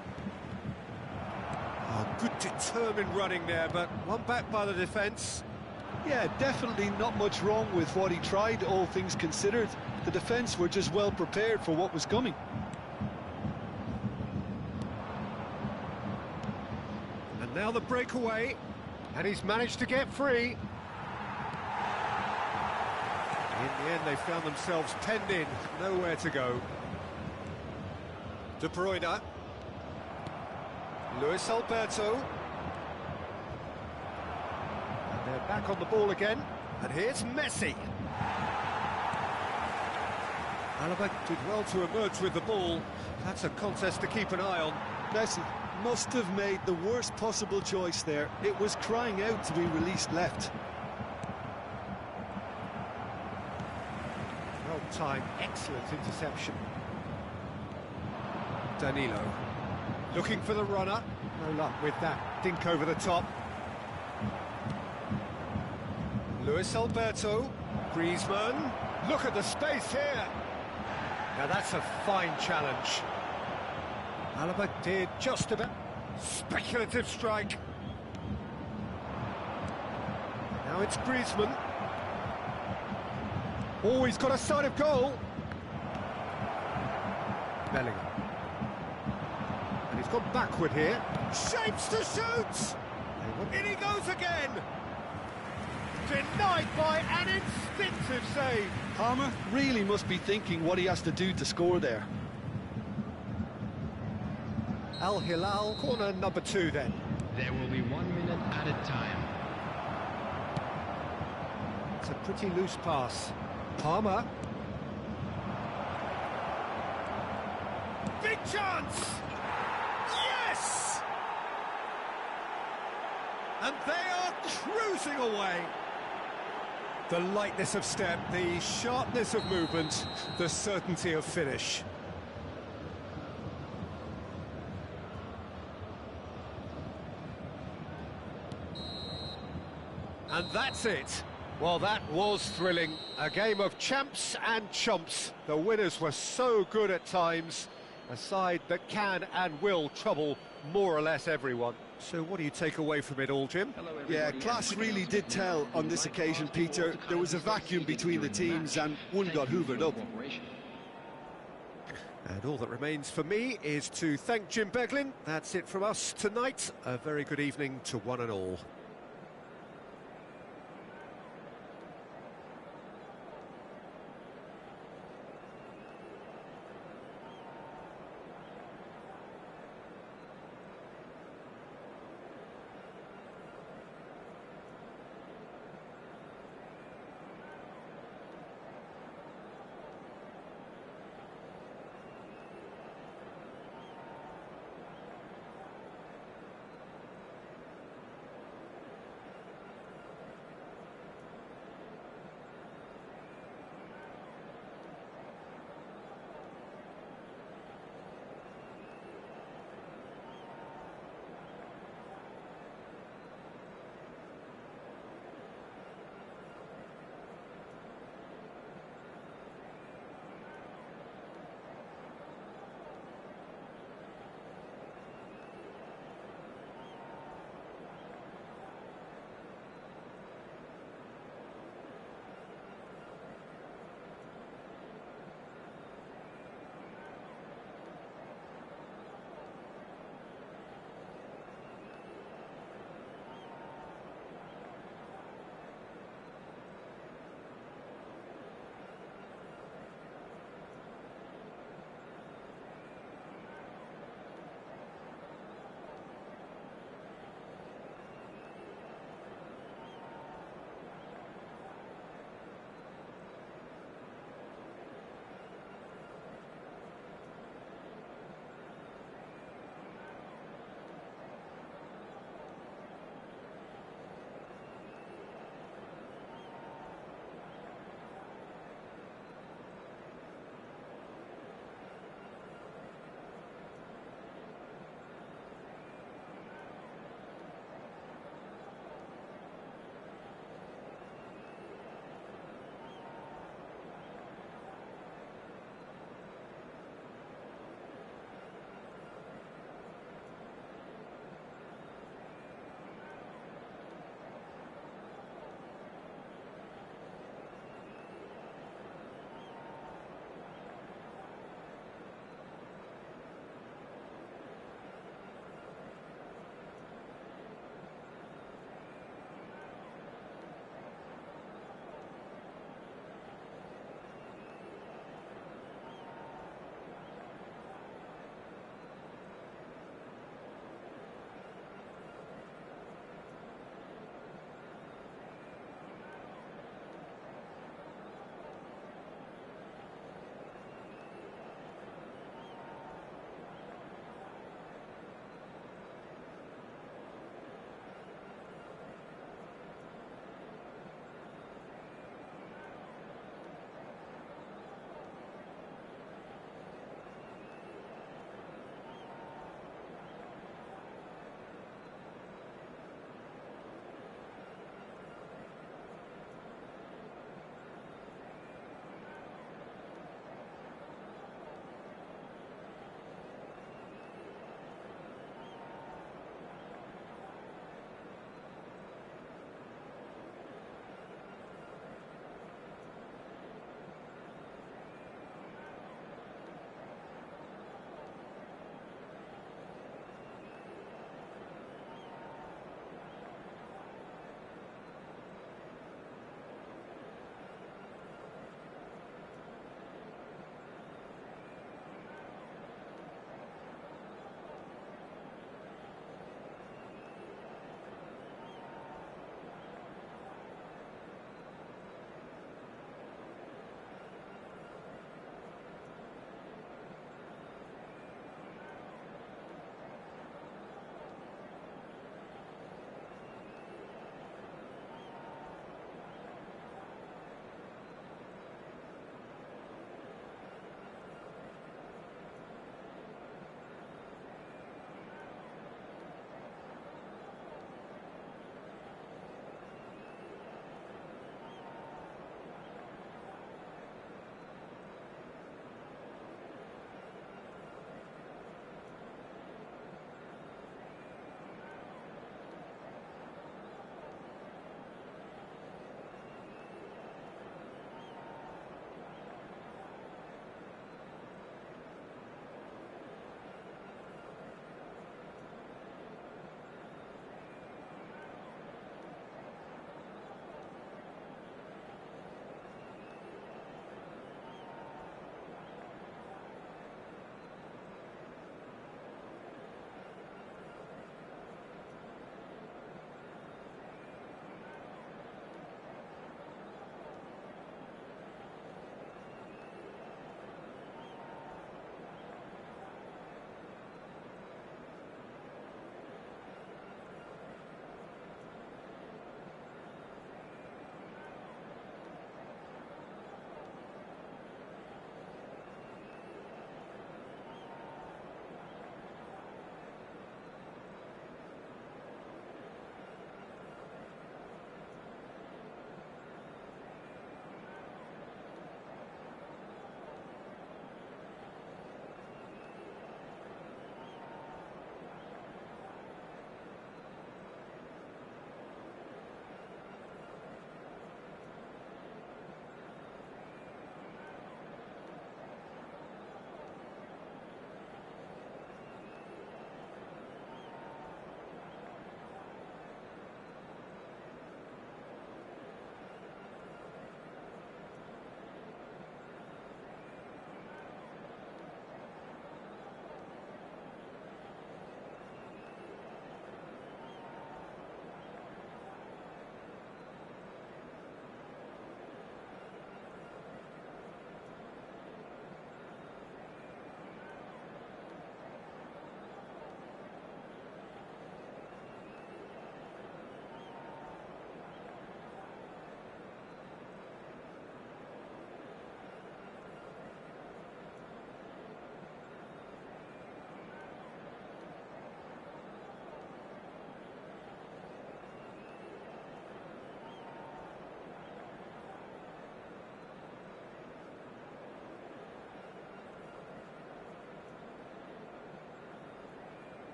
Oh, good determined running there, but one back by the defence. Yeah, definitely not much wrong with what he tried, all things considered. The defence were just well prepared for what was coming. And now the breakaway, and he's managed to get free. In the end, they found themselves penned in, nowhere to go. De Bruyne. Luis Alberto. And they're back on the ball again. And here's Messi. Alaba did well to emerge with the ball. That's a contest to keep an eye on. Messi must have made the worst possible choice there. It was crying out to be released left. Well timed, excellent interception. Danilo looking for the runner. No luck with that. Dink over the top. Luis Alberto. Griezmann. Look at the space here. Now that's a fine challenge. Alaba did just about. Speculative strike. Now it's Griezmann. Oh, he's got a sight of goal. Bellingham. And he's gone backward here. Shapes to shoot! In he goes again! Denied by an instinctive save. Palmer really must be thinking what he has to do to score there. Al Hilal, corner number 2 then. There will be 1 minute added time. It's a pretty loose pass. Palmer. Big chance! Yes! And they are cruising away. The lightness of step, the sharpness of movement, the certainty of finish. And that's it. Well, that was thrilling. A game of champs and chumps. The winners were so good at times. A side that can and will trouble more or less everyone. So what do you take away from it all, Jim? Yeah, class really did tell on this occasion, Peter. There was a vacuum between the teams and one got hoovered up. And all that remains for me is to thank Jim Beglin. That's it from us tonight. A very good evening to one and all.